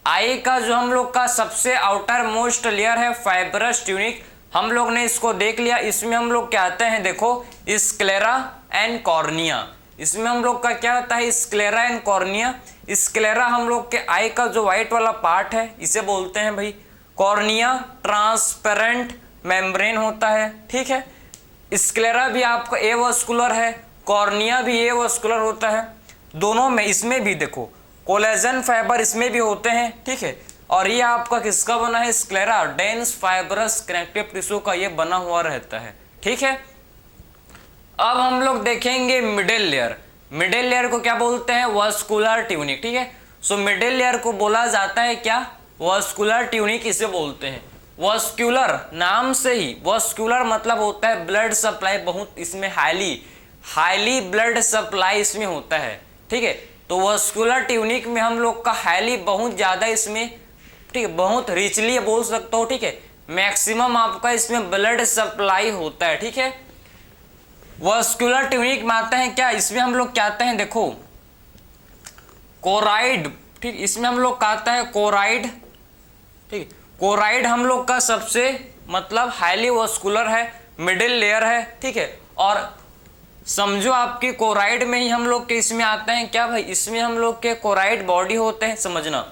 [SPEAKER 1] आई का जो हम लोग का सबसे आउटर मोस्ट लेयर है फाइबरस ट्यूनिक, हम लोग ने इसको देख लिया। इसमें हम लोग क्या आते हैं, देखो स्क्लेरा एंड कॉर्निया, इसमें हम लोग का क्या होता है, स्क्लेरा एंड कॉर्निया। स्क्लेरा हम लोग के आई का जो व्हाइट वाला पार्ट है इसे बोलते हैं भाई कॉर्निया, ट्रांसपेरेंट मेम्ब्रेन होता है, ठीक है। स्क्लेरा भी आपका एवास्कुलर है, कॉर्निया भी एवास्कुलर होता है, दोनों में। इसमें भी देखो कोलेजन फाइबर इसमें भी होते हैं, ठीक है। और ये आपका किसका बना है, sclera, dense fibrous connective tissue का ये बना हुआ रहता है, ठीक है। अब हम लोग देखेंगे मिडिल लेयर। मिडिल लेयर को क्या बोलते हैं, वास्कुलर ट्यूनिक, ठीक है। सो मिडिल लेयर को बोला जाता है क्या, वास्कुलर ट्यूनिक इसे बोलते हैं। वास्कुलर नाम से ही, वास्कुलर मतलब होता है ब्लड सप्लाई, बहुत इसमें हाईली ब्लड सप्लाई इसमें होता है, ठीक है। तो वास्कुलर ट्यूनिक में हम लोग का हाईली बहुत ज्यादा इसमें, ठीक है, बहुत रिचली बोल सकते हो, ठीक है। मैक्सिमम आपका इसमें ब्लड सप्लाई होता है, ठीक है। वास्कुलर ट्यूनिक में आते हैं क्या, इसमें हम लोग क्या आते हैं, देखो कोराइड, ठीक, इसमें हम लोग कहता है कोराइड, ठीक। कोराइड हम लोग का सबसे मतलब हाईली वास्कुलर है, मिडिल लेयर है, ठीक है। और समझो आपकी कोराइड में ही हम लोग के इसमें आते हैं क्या भाई, इसमें हम लोग के कोराइड बॉडी होते हैं, समझना।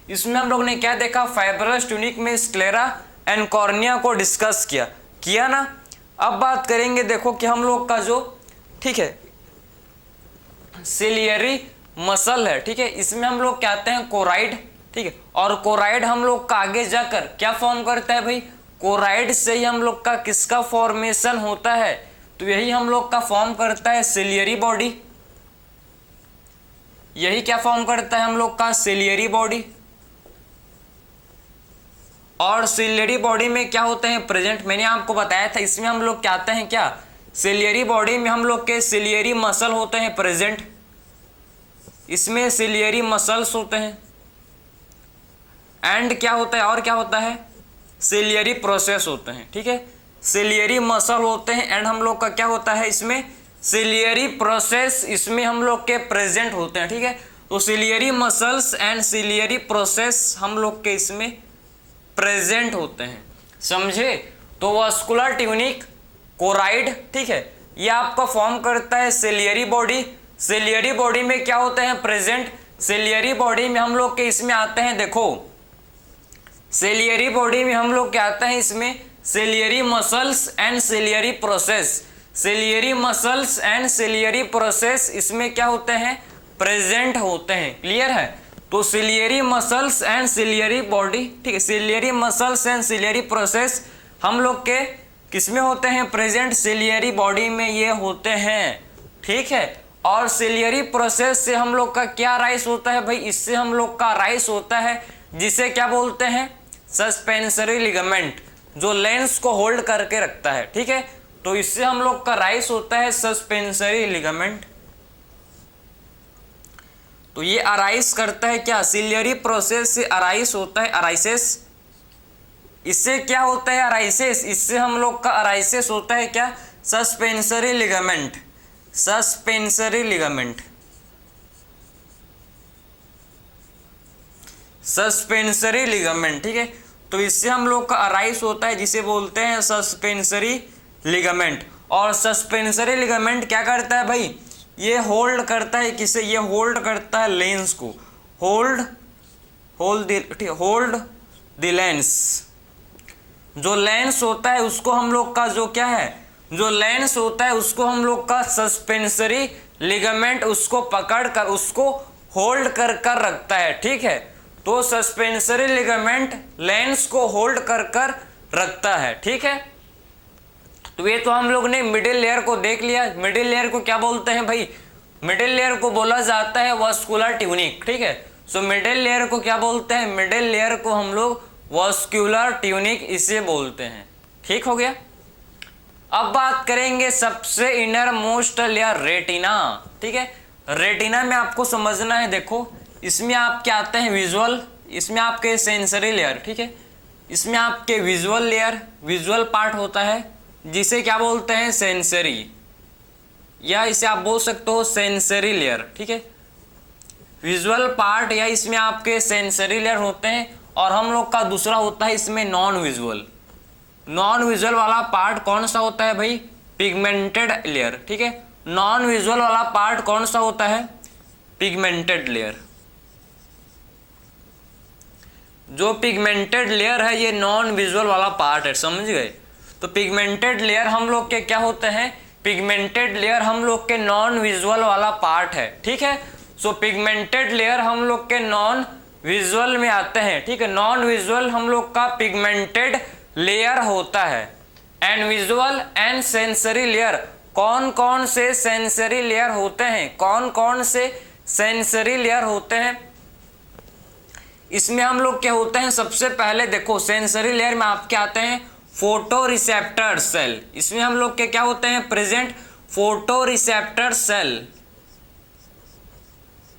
[SPEAKER 1] इसमें हम लोग ने क्या देखा, फाइब्रस ट्यूनिक में स्क्लेरा एंड कॉर्निया को डिस्कस किया ना। अब बात करेंगे देखो कि हम लोग का जो, ठीक है, सिलियरी मसल है, ठीक है, इसमें हम लोग क्या आते हैं कोराइड, ठीक है। और कोराइड हम लोग का आगे जाकर क्या फॉर्म करता है भाई, कोराइड से ही हम लोग का किसका फॉर्मेशन होता है, तो यही हम लोग का फॉर्म करता है सिलियरी बॉडी। यही क्या फॉर्म करता है हम लोग का, सिलियरी बॉडी। और सिलियरी बॉडी में क्या होते हैं प्रेजेंट, मैंने आपको बताया था, इसमें हम लोग क्या आते हैं क्या, सिलियरी बॉडी में हम लोग के सिलियरी मसल होते हैं प्रेजेंट, इसमें सिलियरी मसल्स होते हैं। एंड क्या होता है, और क्या होता है, सिलियरी प्रोसेस होते हैं, ठीक है। सिलियरी मसल होते हैं एंड हम लोग का क्या होता है इसमें, सिलियरी प्रोसेस इसमें हम लोग के प्रेजेंट होते हैं, ठीक है। तो ciliary muscles and ciliary process हम लोग के इसमें प्रेजेंट होते हैं, समझे। तो वास्कुलर ट्यूनिक, कोराइड, ठीक है, ये आपका फॉर्म करता है सिलियरी बॉडी। सिलियरी बॉडी में क्या होते हैं प्रेजेंट, सिलियरी बॉडी में हम लोग के इसमें आते हैं, देखो सिलियरी बॉडी में हम लोग क्या आते हैं इसमें, ciliary muscles and ciliary process. Ciliary muscles and ciliary process इसमें क्या होते हैं, प्रेजेंट होते हैं, क्लियर है। तो ciliary muscles and ciliary body, ठीक है, ciliary muscles and ciliary process हम लोग के किसमें होते हैं प्रेजेंट, सिलियरी बॉडी में ये होते हैं, ठीक है। और सिलियरी प्रोसेस से हम लोग का क्या राइस होता है भाई, इससे हम लोग का राइस होता है जिसे क्या बोलते हैं, सस्पेंसरी लिगामेंट, जो लेंस को होल्ड करके रखता है, ठीक है। तो इससे हम लोग का राइस होता है सस्पेंसरी लिगामेंट। तो ये अराइस करता है क्या, सिलियरी प्रोसेस से अराइस होता है, अराइसेस। इससे क्या होता है अराइसेस, इससे हम लोग का अराइसेस होता है क्या, suspensory ligament, suspensory ligament, suspensory ligament, ठीक है। तो इससे हम लोग का अराइस होता है जिसे बोलते हैं सस्पेंसरी लिगामेंट। और सस्पेंसरी लिगामेंट क्या करता है भाई, ये होल्ड करता है किसे, ये होल्ड करता है लेंस को, होल्ड द लेंस। जो लेंस होता है उसको हम लोग का जो क्या है, जो लेंस होता है उसको हम लोग का सस्पेंसरी लिगामेंट उसको पकड़ कर उसको होल्ड कर रखता है, ठीक है। तो सस्पेंसरी लिगामेंट लेंस को होल्ड कर रखता है, ठीक है। तो ये तो हम लोग ने मिडिल लेयर को देख लिया। मिडिल लेयर को क्या बोलते हैं भाई, मिडिल लेयर को बोला जाता है वास्कुलर ट्यूनिक, ठीक है। सो मिडिल लेयर को क्या बोलते हैं, मिडिल लेयर को हम लोग वास्कुलर ट्यूनिक इसे बोलते हैं, ठीक हो गया। अब बात करेंगे सबसे इनर मोस्ट लेयर, रेटिना, ठीक है। रेटिना में आपको समझना है, देखो इसमें आप क्या आते हैं विजुअल, इसमें आपके सेंसरी लेयर, ठीक है, इसमें आपके विजुअल लेयर, विजुअल पार्ट होता है जिसे क्या बोलते हैं सेंसरी, या इसे आप बोल सकते हो सेंसरी लेयर, ठीक है। विजुअल पार्ट या इसमें आपके सेंसरी लेयर होते हैं। और हम लोग का दूसरा होता है इसमें नॉन विजुअल। नॉन विजुअल वाला पार्ट कौन सा होता है भाई, पिगमेंटेड लेयर, ठीक है। नॉन विजुअल वाला पार्ट कौन सा होता है? Pigmented layer. जो पिगमेंटेड लेयर है ये नॉन विजुअल वाला पार्ट है, समझ गए? तो पिगमेंटेड लेयर हम लोग के क्या होते हैं? पिगमेंटेड लेयर हम लोग के नॉन विजुअल वाला पार्ट है, ठीक है। सो पिगमेंटेड लेयर हम लोग के नॉन विजुअल में आते हैं, ठीक है। नॉन विजुअल हम लोग का पिगमेंटेड लेयर होता है। And visual and sensory layer, कौन कौन से सेंसरी लेयर होते हैं? कौन कौन से सेंसरी लेयर होते हैं? इसमें हम लोग क्या होते हैं? सबसे पहले देखो सेंसरी लेयर में आपके आते हैं फोटो रिसेप्टर सेल। इसमें हम लोग के क्या होते हैं? Present photo receptor cell.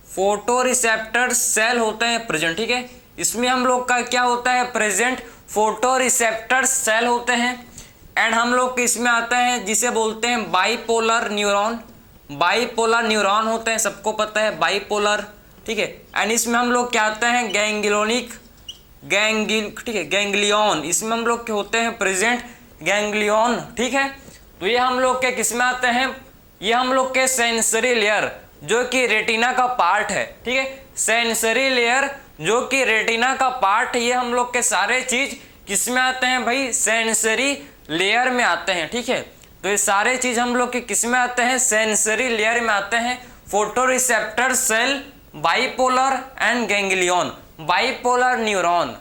[SPEAKER 1] Photo receptor cell होते हैं प्रेजेंट, ठीक है। इसमें हम लोग का क्या होता है? प्रेजेंट फोटो रिसेप्टर सेल होते हैं। एंड हम लोग इसमें आते हैं जिसे बोलते हैं बाइपोलर न्यूरॉन। बाइपोलर न्यूरॉन होते हैं, सबको पता है बाइपोलर, ठीक है। एंड इसमें हम लोग क्या आते हैं? गैंग्लियोनिक ठीक है, गैंग्लियन। इसमें हम लोग के होते हैं प्रेजेंट गैंग्लियन, ठीक है। तो ये हम लोग के किस में आते हैं? ये हम लोग के सेंसरी लेयर जो कि रेटिना का पार्ट है, ठीक है। सेंसरी लेयर जो कि रेटिना का पार्ट है, ये हम लोग के सारे चीज किस में आते हैं भाई? सेंसरी लेयर में आते हैं, ठीक है। तो ये सारे चीज हम लोग के किस में आते हैं? सेंसरी लेयर में आते हैं। Photo receptor cell, bipolar and ganglion. Bipolar neuron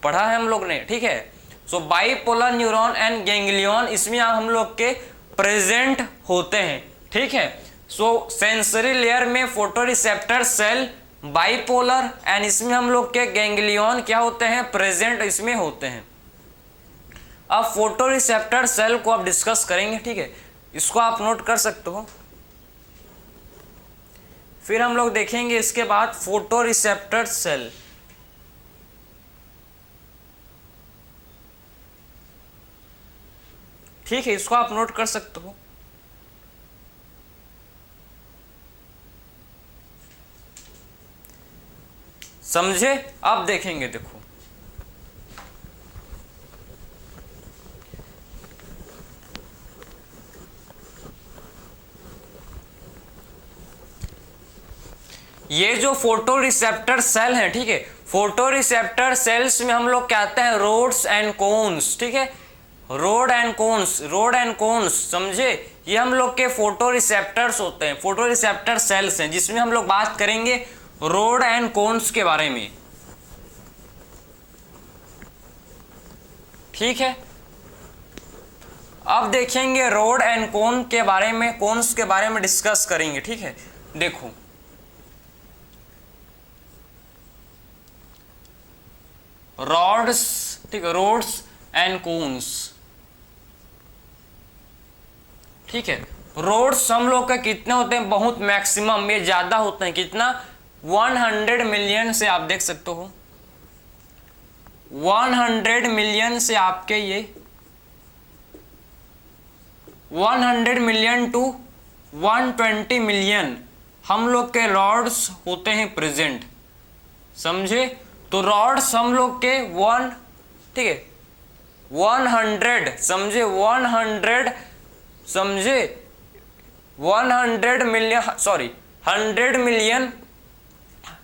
[SPEAKER 1] पढ़ा है हम लोग ने, ठीक है। So bipolar neuron and ganglion इसमें हम लोग के प्रेजेंट होते हैं, ठीक है। सो सेंसरी लेयर में photo receptor cell, bipolar and इसमें हम लोग के गैंग्लियन क्या होते हैं? प्रेजेंट इसमें होते हैं। अब फोटो रिसेप्टर सेल को आप डिस्कस करेंगे, ठीक है। इसको आप नोट कर सकते हो। फिर हम लोग देखेंगे इसके बाद फोटो रिसेप्टर सेल। ठीक है, इसको आप नोट कर सकते हो। समझे? अब देखेंगे, देखो ये जो फोटो रिसेप्टर सेल है, ठीक है, फोटो रिसेप्टर सेल्स में हम लोग कहते हैं रोड्स एंड कोन्स, ठीक है। Rod and cones, rod and cones, समझे? ये हम लोग के फोटो रिसेप्टर्स होते हैं, फोटो रिसेप्टर सेल्स हैं, जिसमें हम लोग बात करेंगे रोड एंड कोन्स के बारे में, ठीक है। अब देखेंगे रोड एंड कोन के बारे में, कोन्स के बारे में डिस्कस करेंगे, ठीक है। देखो रॉड्स, ठीक है, रोड्स एंड कोन्स, ठीक है। रोड्स हम लोग का कितने होते हैं? बहुत मैक्सिमम, ये ज्यादा होते हैं। कितना? 100 मिलियन से आप देख सकते हो, 100 मिलियन से आपके ये 100 मिलियन टू 120 मिलियन हम लोग के रॉड्स होते हैं प्रेजेंट, समझे? तो रॉड्स हम लोग के 1, ठीक है, 100, समझे? 100, समझे? 100 मिलियन, सॉरी 100 मिलियन,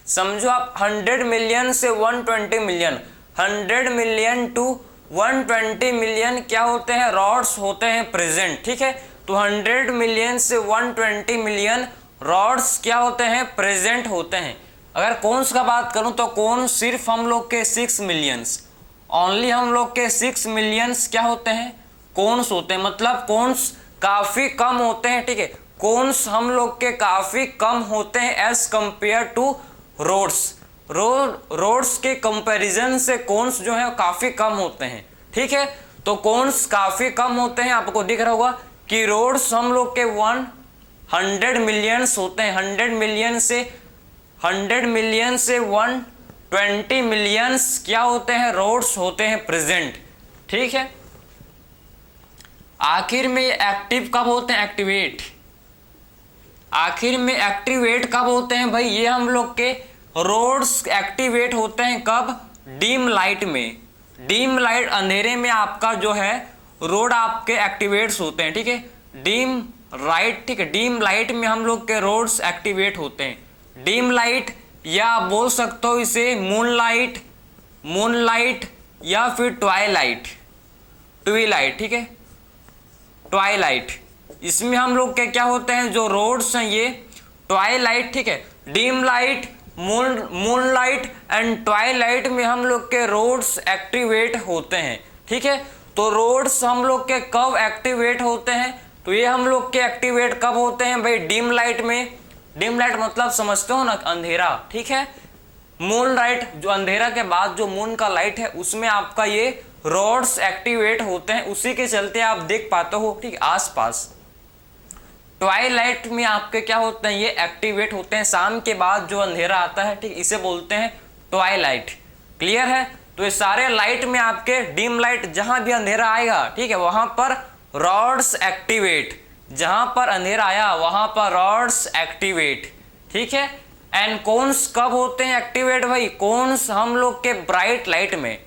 [SPEAKER 1] समझो आप। 100 मिलियन से 120 मिलियन, 100 मिलियन टू 120 मिलियन क्या होते हैं? रॉड्स होते हैं प्रेजेंट, ठीक है। तो 100 मिलियन से 120 मिलियन रॉड्स क्या होते हैं? प्रेजेंट होते हैं। अगर कोन्स का बात करूं तो कोन्स सिर्फ हम लोग के 6 मिलियंस, ओनली हम लोग के 6 मिलियंस क्या होते हैं? कोन्स होते हैं। मतलब कोन्स काफी कम होते हैं, ठीक है। कोन्स हम लोग के काफी कम होते हैं as compare to rods. Rods के कंपैरिजन से कोन्स जो है काफी कम होते हैं, ठीक है। तो कोन्स काफी कम होते हैं, आपको दिख रहा होगा कि रोड्स हम लोग के 100 मिलियंस होते हैं। 100 मिलियन से 120 मिलियंस क्या होते हैं? रोड्स होते हैं प्रेजेंट, ठीक है। आखिर में एक्टिव कब होते हैं? एक्टिवेट। आखिर में एक्टिवेट कब होते हैं भाई? ये हम लोग के रोड्स एक्टिवेट होते हैं कब? डीम लाइट में। डीम लाइट, अंधेरे में आपका जो है रोड आपके एक्टिवेट्स होते हैं, ठीक है। डीम राइट, ठीक है, डीम लाइट में हम लोग के रोड्स एक्टिवेट होते हैं। डीम लाइट या आप बोल सकते हो इसे मूनलाइट, मूनलाइट या फिर ट्वाइलाइट, ट्विलाइट, ठीक है, ट्वाइलाइट। इसमें हम लोग के क्या होते हैं जो रोड्स हैं ये ट्वाइलाइट, ठीक है, dim light, moonlight and Twilight में हम लोग के रोड्स एक्टिवेट होते हैं, ठीक है। तो रोड्स हम लोग के कब एक्टिवेट होते हैं, तो ये हम लोग के एक्टिवेट कब होते हैं भाई, डीम लाइट में। डीम लाइट मतलब समझते हो ना, अंधेरा, ठीक है। मून लाइट जो अंधेरा के बाद जो मून का लाइट है उसमें आपका ये रोड्स एक्टिवेट होते हैं, उसी के चलते आप देख पाते हो, ठीक, आसपास। ट्वाइलाइट में आपके क्या होते हैं, ये एक्टिवेट होते हैं, शाम के बाद जो अंधेरा आता है, ठीक, इसे बोलते हैं ट्वाइलाइट। क्लियर है। तो ये सारे लाइट में आपके डीम लाइट, जहां भी अंधेरा आएगा, ठीक है, वहां पर रॉड्स एक्टिवेट, जहां पर अंधेरा आया वहां पर रॉड्स एक्टिवेट, ठीक है। एंड कोन्स कब होते हैं एक्टिवेट भाई, कोन्स हम लोग के ब्राइट लाइट में,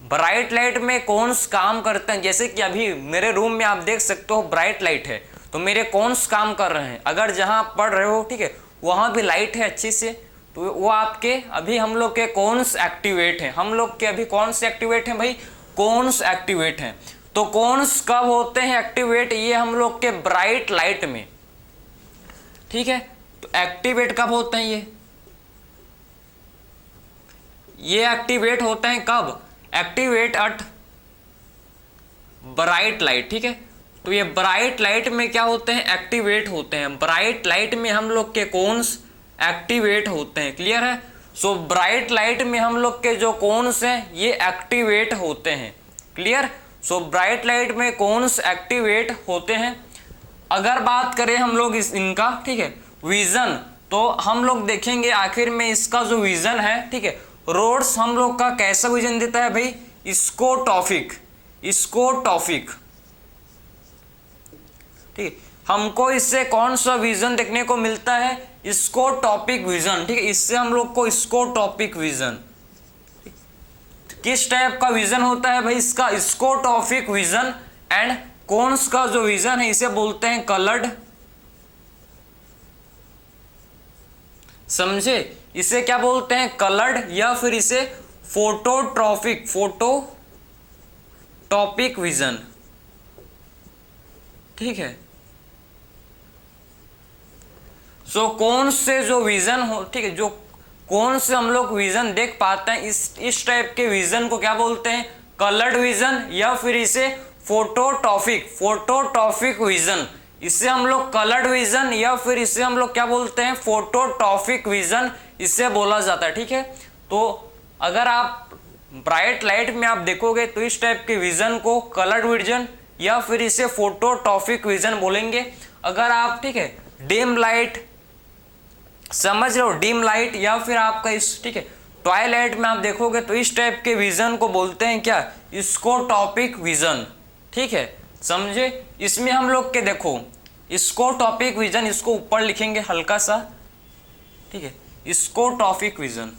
[SPEAKER 1] ब्राइट लाइट में कोन्स काम करते हैं। जैसे कि अभी मेरे रूम में आप देख सकते हो ब्राइट लाइट है, तो मेरे कोन्स काम कर रहे हैं। अगर जहां पढ़ रहे हो, ठीक है, वहां भी लाइट है अच्छी से, तो वो आपके अभी हम लोग के कोन्स एक्टिवेट हैं। हम लोग के अभी कौन से एक्टिवेट हैं भाई, कोन्स एक्टिवेट हैं। तो कोन्स कब होते हैं एक्टिवेट, ये हम लोग के ब्राइट लाइट में, ठीक है। तो एक्टिवेट कब होते हैं ये एक्टिवेट होते हैं कब, एक्टिवेट एट ब्राइट लाइट, ठीक है। तो ये ब्राइट लाइट में क्या होते हैं, एक्टिवेट होते हैं। ब्राइट लाइट में हम लोग के कोन्स एक्टिवेट होते हैं। क्लियर है। सो ब्राइट लाइट में हम लोग के जो कोन्स हैं ये एक्टिवेट होते हैं। क्लियर। सो ब्राइट लाइट में कोन्स एक्टिवेट होते हैं। अगर बात करें हम लोग इनका, ठीक है, विजन, तो हम लोग देखेंगे आखिर में इसका जो विजन है, ठीक है, रोड्स हम लोग का कैसा विजन देता है भाई, स्कोटॉपिक, स्कोटॉपिक, ठीक है। हमको इससे कौन सा विजन देखने को मिलता है, स्कोटॉपिक विजन, ठीक है। इससे हम लोग को स्कोटॉपिक विजन, किस टाइप का विजन होता है भाई, इसका स्कोटॉपिक विजन। एंड कोन्स का जो विजन है इसे बोलते हैं कलर्ड, समझे, इसे क्या बोलते हैं, कलर्ड, या फिर इसे फोटोट्रॉपिक, फोटोटॉपिक विजन, ठीक है। सो कौन से जो विजन हो, ठीक है, जो कौन से हम लोग विजन देख पाते हैं, इस टाइप के विजन को क्या बोलते हैं, कलर्ड विजन, या फिर इसे फोटोटॉपिक, फोटोटॉपिक विजन। इसे हम लोग कलर्ड विजन या फिर इसे हम लोग क्या बोलते हैं, फोटोटॉपिक विजन, इसे बोला जाता है, ठीक है। तो अगर आप ब्राइट लाइट में आप देखोगे तो इस टाइप के विजन को कलर्ड विजन या फिर इसे फोटोटॉपिक विजन बोलेंगे। अगर आप, ठीक है, डिम लाइट, समझ लो, डिम लाइट या फिर आपका इस, ठीक है, ट्वाइलाइट में आप देखोगे तो इस टाइप के विजन को बोलते हैं क्या, स्कोटॉपिक विजन, ठीक है, समझे। इसमें हम लोग के देखो स्कोटॉपिक विजन, इसको ऊपर लिखेंगे हल्का सा, ठीक है, स्कोटॉपिक विजन।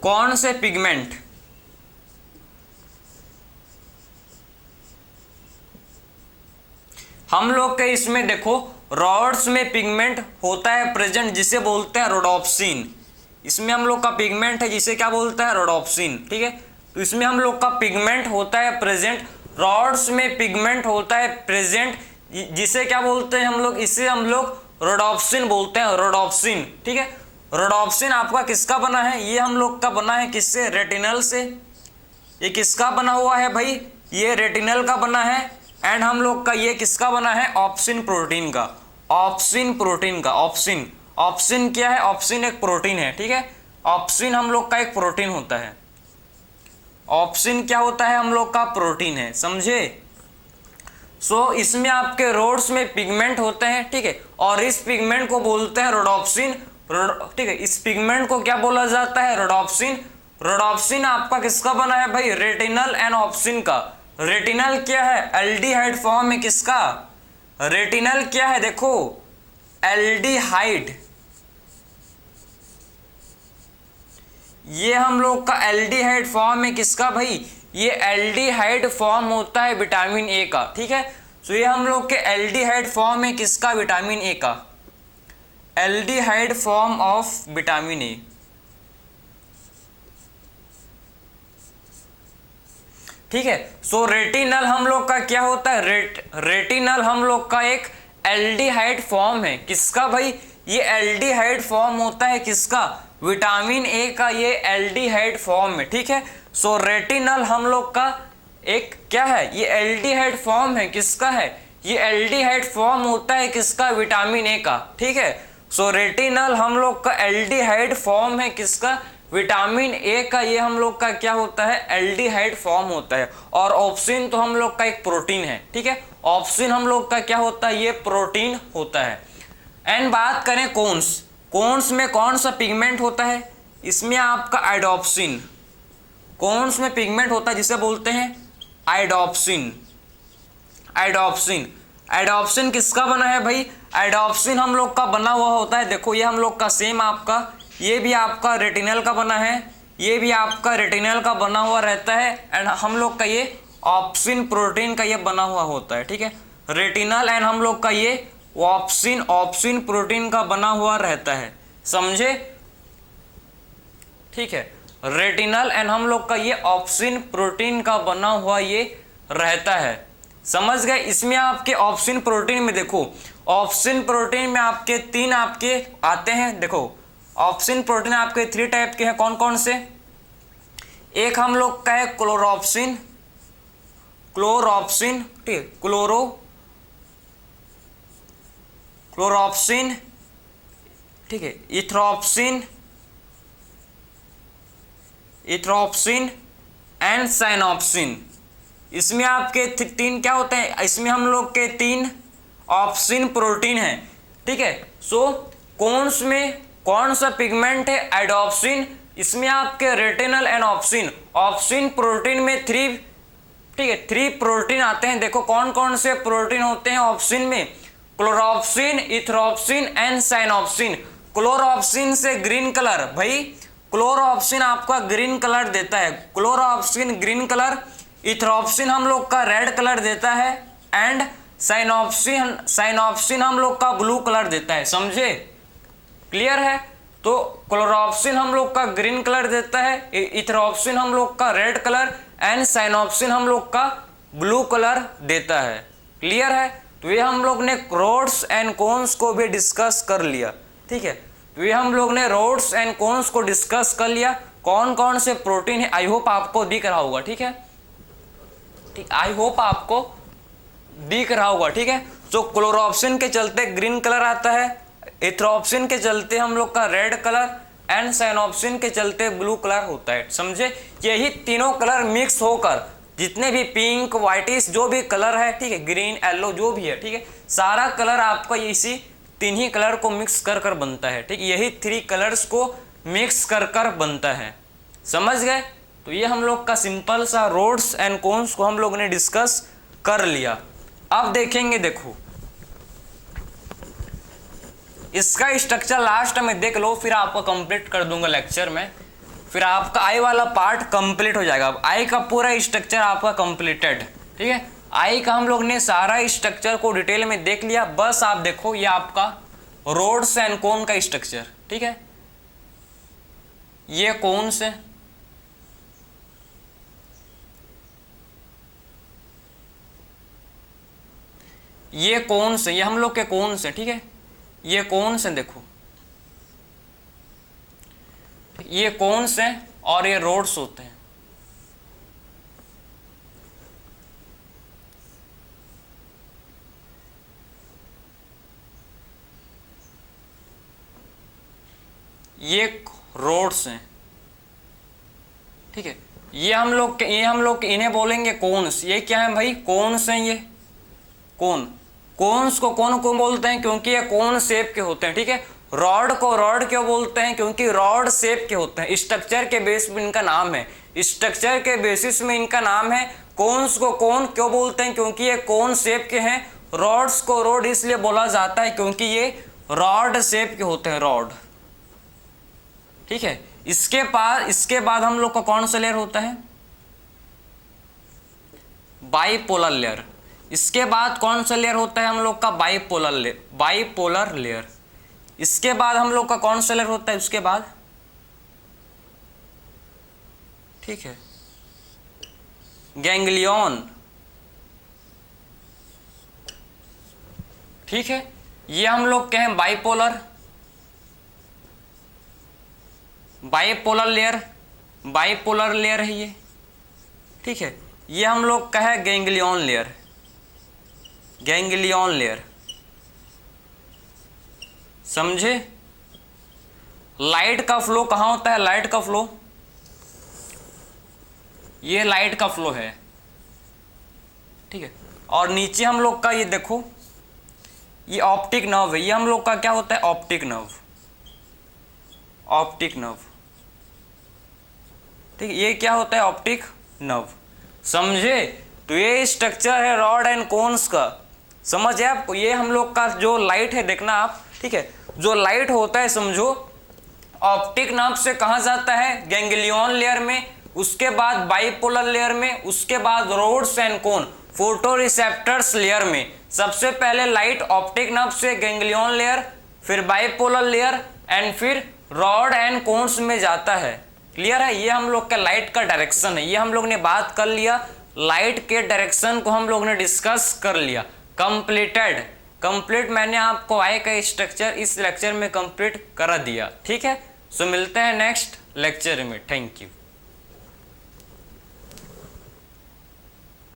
[SPEAKER 1] कौन से पिगमेंट, हम लोग के इसमें देखो रॉड्स में पिगमेंट होता है प्रेजेंट, जिसे बोलते हैं रोडोप्सिन। इसमें हम लोग का पिगमेंट है जिसे क्या बोलता है, रोडोप्सिन, ठीक है। तो इसमें हम लोग का पिगमेंट होता है प्रेजेंट, रॉड्स में पिगमेंट होता है प्रेजेंट, जिसे क्या बोलते हैं हम लोग, इसे हम लोग रोडोप्सिन बोलते हैं, रोडोप्सिन, ठीक है। रोडोप्सिन आपका किसका बना है, ये हम लोग का बना है किससे, रेटिनल से। ये किसका बना हुआ है भाई, ये रेटिनल का बना है। एंड हम लोग का ये किसका बना है, ऑप्सिन प्रोटीन का, ऑप्सिन प्रोटीन का, ऑप्सिन, ऑप्सिन क्या है, ऑप्सिन एक प्रोटीन है, ठीक है। ऑप्सिन हम लोग का एक प्रोटीन होता है, ऑप्सिन क्या होता है, हम लोग का प्रोटीन है, समझे। सो इसमें आपके रोड्स में पिगमेंट होते हैं, ठीक है, और इस पिगमेंट को बोलते हैं रोडोप्सिन, ठीक है। इस पिगमेंट को क्या बोला जाता है, रोडोप्सिन। रोडोप्सिन आपका किसका बना है भाई, रेटिनल एंड ऑप्सिन का। रेटिनल क्या है, एल्डिहाइड फॉर्म है किसका, रेटिनल क्या है, देखो एल्डिहाइड, ये हम लोग का एल्डिहाइड फॉर्म है किसका भाई, ये एल्डिहाइड फॉर्म होता है विटामिन ए का, ठीक है। तो ये हम लोग के एल्डिहाइड फॉर्म है किसका, विटामिन ए का, aldehyde form of vitamin A. ठीक है। सो रेटिनल हम लोग का क्या होता है, रेटिनल हम लोग का एक एल्डिहाइड फॉर्म है किसका भाई, ये एल्डिहाइड फॉर्म होता है किसका, विटामिन ए का, ये एल्डिहाइड फॉर्म है, ठीक है। सो रेटिनल हम लोग का एक क्या है, ये एल्डिहाइड फॉर्म है किसका है, ये एल्डिहाइड फॉर्म होता है किसका, विटामिन ए का, ठीक है। सो रेटिनल हम लोग का एल्डिहाइड फॉर्म है किसका, विटामिन ए का, ये हम लोग का क्या होता है, एल्डिहाइड फॉर्म होता है। और ऑप्सिन तो हम लोग का एक प्रोटीन है, ठीक है, ऑप्सिन हम लोग का क्या होता है, ये प्रोटीन होता है। एंड बात करें कोन्स, कोन्स में कौन सा पिगमेंट होता है, इसमें आपका आइडोप्सिन, कोन्स में पिगमेंट होता है जिसे बोलते हैं आइडोप्सिन। आइडोप्सिन, आइडोप्सिन किसका बना है भाई, आइडोप्सिन हम लोग का बना हुआ होता है, देखो ये हम लोग का सेम आपका, ये भी आपका रेटिनल का बना है, ये भी आपका रेटिनल का बना हुआ रहता है, एंड हम लोग का ये ऑप्सिन प्रोटीन का ये बना हुआ होता है, ठीक है। रेटिनल एंड हम लोग का ये ऑप्सिन प्रोटीन का बना हुआ रहता है, समझे, ठीक है। रेटिनल एंड हम लोग का ये ऑप्सिन प्रोटीन का बना हुआ ये रहता है, समझ गए। इसमें आपके ऑप्सिन प्रोटीन में देखो, ऑप्सिन प्रोटीन में आपके 3 आपके आते हैं, देखो ऑप्सिन प्रोटीन आपके 3 टाइप के हैं, कौन कौन से, एक हम लोग का है क्लोरोप्सिन, क्लोरोप्सिन, ठीक है, क्लोरोप्सिन, ठीक है, इथ्रोप्सिन, इथ्रोप्सिन एंड साइनोप्सिन। इसमें आपके 3 क्या होते हैं, इसमें हम लोग के 3 ऑप्सिन प्रोटीन है, ठीक है। सो कौन में कौन सा पिगमेंट है, आइडोप्सिन, इसमें आपके retinal and obscene, obscene protein में 3, ठीक है, 3 प्रोटीन आते हैं। देखो कौन कौन से प्रोटीन होते हैं ऑप्सिन में, क्लोरोप्सिन, इथ्रोप्सिन एंड साइनोप्सिन। क्लोरोप्सिन से ग्रीन कलर, भाई क्लोरोप्सिन आपका ग्रीन कलर देता है, क्लोरोप्सिन ग्रीन कलर, इथ्रोप्सिन हम लोग का रेड कलर देता है, एंड साइनोप्सिन हम लोग का ब्लू कलर देता है, समझे, क्लियर है। तो क्लोरोप्सिन हम लोग का ग्रीन कलर देता है, इथ्रोप्सिन हम लोग का रेड कलर एंड साइनोप्सिन हम लोग का ब्लू कलर देता है, क्लियर है। तो ये हम लोग ने रोड्स एंड कोन्स को भी डिस्कस कर लिया, ठीक है। तो ये हम लोग ने रोड्स एंड कोन्स को डिस्कस कर लिया, कौन कौन से प्रोटीन है, आई होप आपको दिख रहा होगा, ठीक है, ठीक, आई होप आपको दिख रहा होगा, ठीक है। तो क्लोरोप्सिन के चलते ग्रीन कलर आता है, इथ्रोप्सिन के चलते हम लोग का रेड कलर एंड साइनोप्सिन के चलते ब्लू कलर होता है, समझे। यही तीनों कलर मिक्स होकर जितने भी पिंक व्हाइटिश जो भी कलर है, ठीक है, ग्रीन येलो जो भी है, ठीक है, सारा कलर आपका इसी 3 ही कलर को मिक्स कर कर बनता है, ठीक, यही 3 कलर्स को मिक्स कर कर बनता है, समझ गए। तो ये हम लोग का सिंपल सा रोड्स एंड कोन्स को हम लोग ने डिस्कस कर लिया। अब देखेंगे, देखो इसका स्ट्रक्चर लास्ट में देख लो, फिर आपको कंप्लीट कर दूंगा लेक्चर में, फिर आपका आई वाला पार्ट कंप्लीट हो जाएगा। अब आई का पूरा स्ट्रक्चर आपका कंप्लीटेड, ठीक है, आई का हम लोग ने सारा स्ट्रक्चर को डिटेल में देख लिया। बस आप देखो ये आपका रोड्स एंड कोन का स्ट्रक्चर, ठीक है, ये कोन्स है, ये कोन्स है, ये हम लोग के कोन्स है, ठीक है, ये कोन्स हैं, देखो ये कोन्स हैं और ये रोड्स होते हैं। ये रोड्स हैं, ठीक है, ये हम लोग इन्हें बोलेंगे कोन्स। ये क्या है भाई, कोन्स हैं, ये कोन, कोन्स को कोन को बोलते हैं क्योंकि ये कोन शेप के होते हैं, ठीक है। रॉड को रॉड क्यों बोलते हैं, क्योंकि रॉड शेप के होते हैं, स्ट्रक्चर के बेस में इनका नाम है, स्ट्रक्चर के बेसिस में इनका नाम है। कोन्स को कोन क्यों बोलते हैं, क्योंकि ये कोन शेप के हैं। रॉड्स को रॉड इसलिए बोला जाता है क्योंकि ये रॉड शेप के होते हैं, रॉड, ठीक है। इसके बाद हम लोग का कौन सा लेयर होता है? Bipolar layer. इसके बाद कौन सा लेयर होता है हम लोग का? Bipolar layer. इसके बाद हम लोग का कौन सा लेयर होता है उसके बाद? ठीक है, गैंग्लियन। ठीक है, ये हम लोग कहें बाइपोलर लेयर, बाइपोलर लेयर है ये। ठीक है, ये हम लोग कहें गैंग्लियन लेयर, गैंग्लियन लेयर। समझे? लाइट का फ्लो कहाँ होता है? लाइट का फ्लो, ये लाइट का फ्लो है। ठीक है, और नीचे हम लोग का ये देखो, ये ऑप्टिक नर्व है। ये हम लोग का क्या होता है? Optic nerve, optic nerve. ठीक है, ये क्या होता है? Optic nerve. समझे? तो ये स्ट्रक्चर है रॉड एंड कोन्स का। समझ है आपको? ये हम लोग का जो लाइट है, देखना आप। ठीक है, जो लाइट होता है समझो ऑप्टिक नर्व से कहाँ जाता है? गैंग्लियन लेयर में, उसके बाद बाइपोलर लेयर में, उसके बाद rods and cone photoreceptors layer में। सबसे पहले लाइट ऑप्टिक नर्व से गैंग्लियन लेयर, फिर बाइपोलर लेयर एंड फिर रॉड एंड कोन्स में जाता है। क्लियर है? ये हम लोग का लाइट का डायरेक्शन है। ये हम लोग ने बात कर लिया, लाइट के डायरेक्शन को हम लोग ने डिस्कस कर लिया। कंप्लीट मैंने आपको आई का स्ट्रक्चर इस लेक्चर में कंप्लीट करा दिया। ठीक है, सो मिलते हैं नेक्स्ट लेक्चर में। Thank you.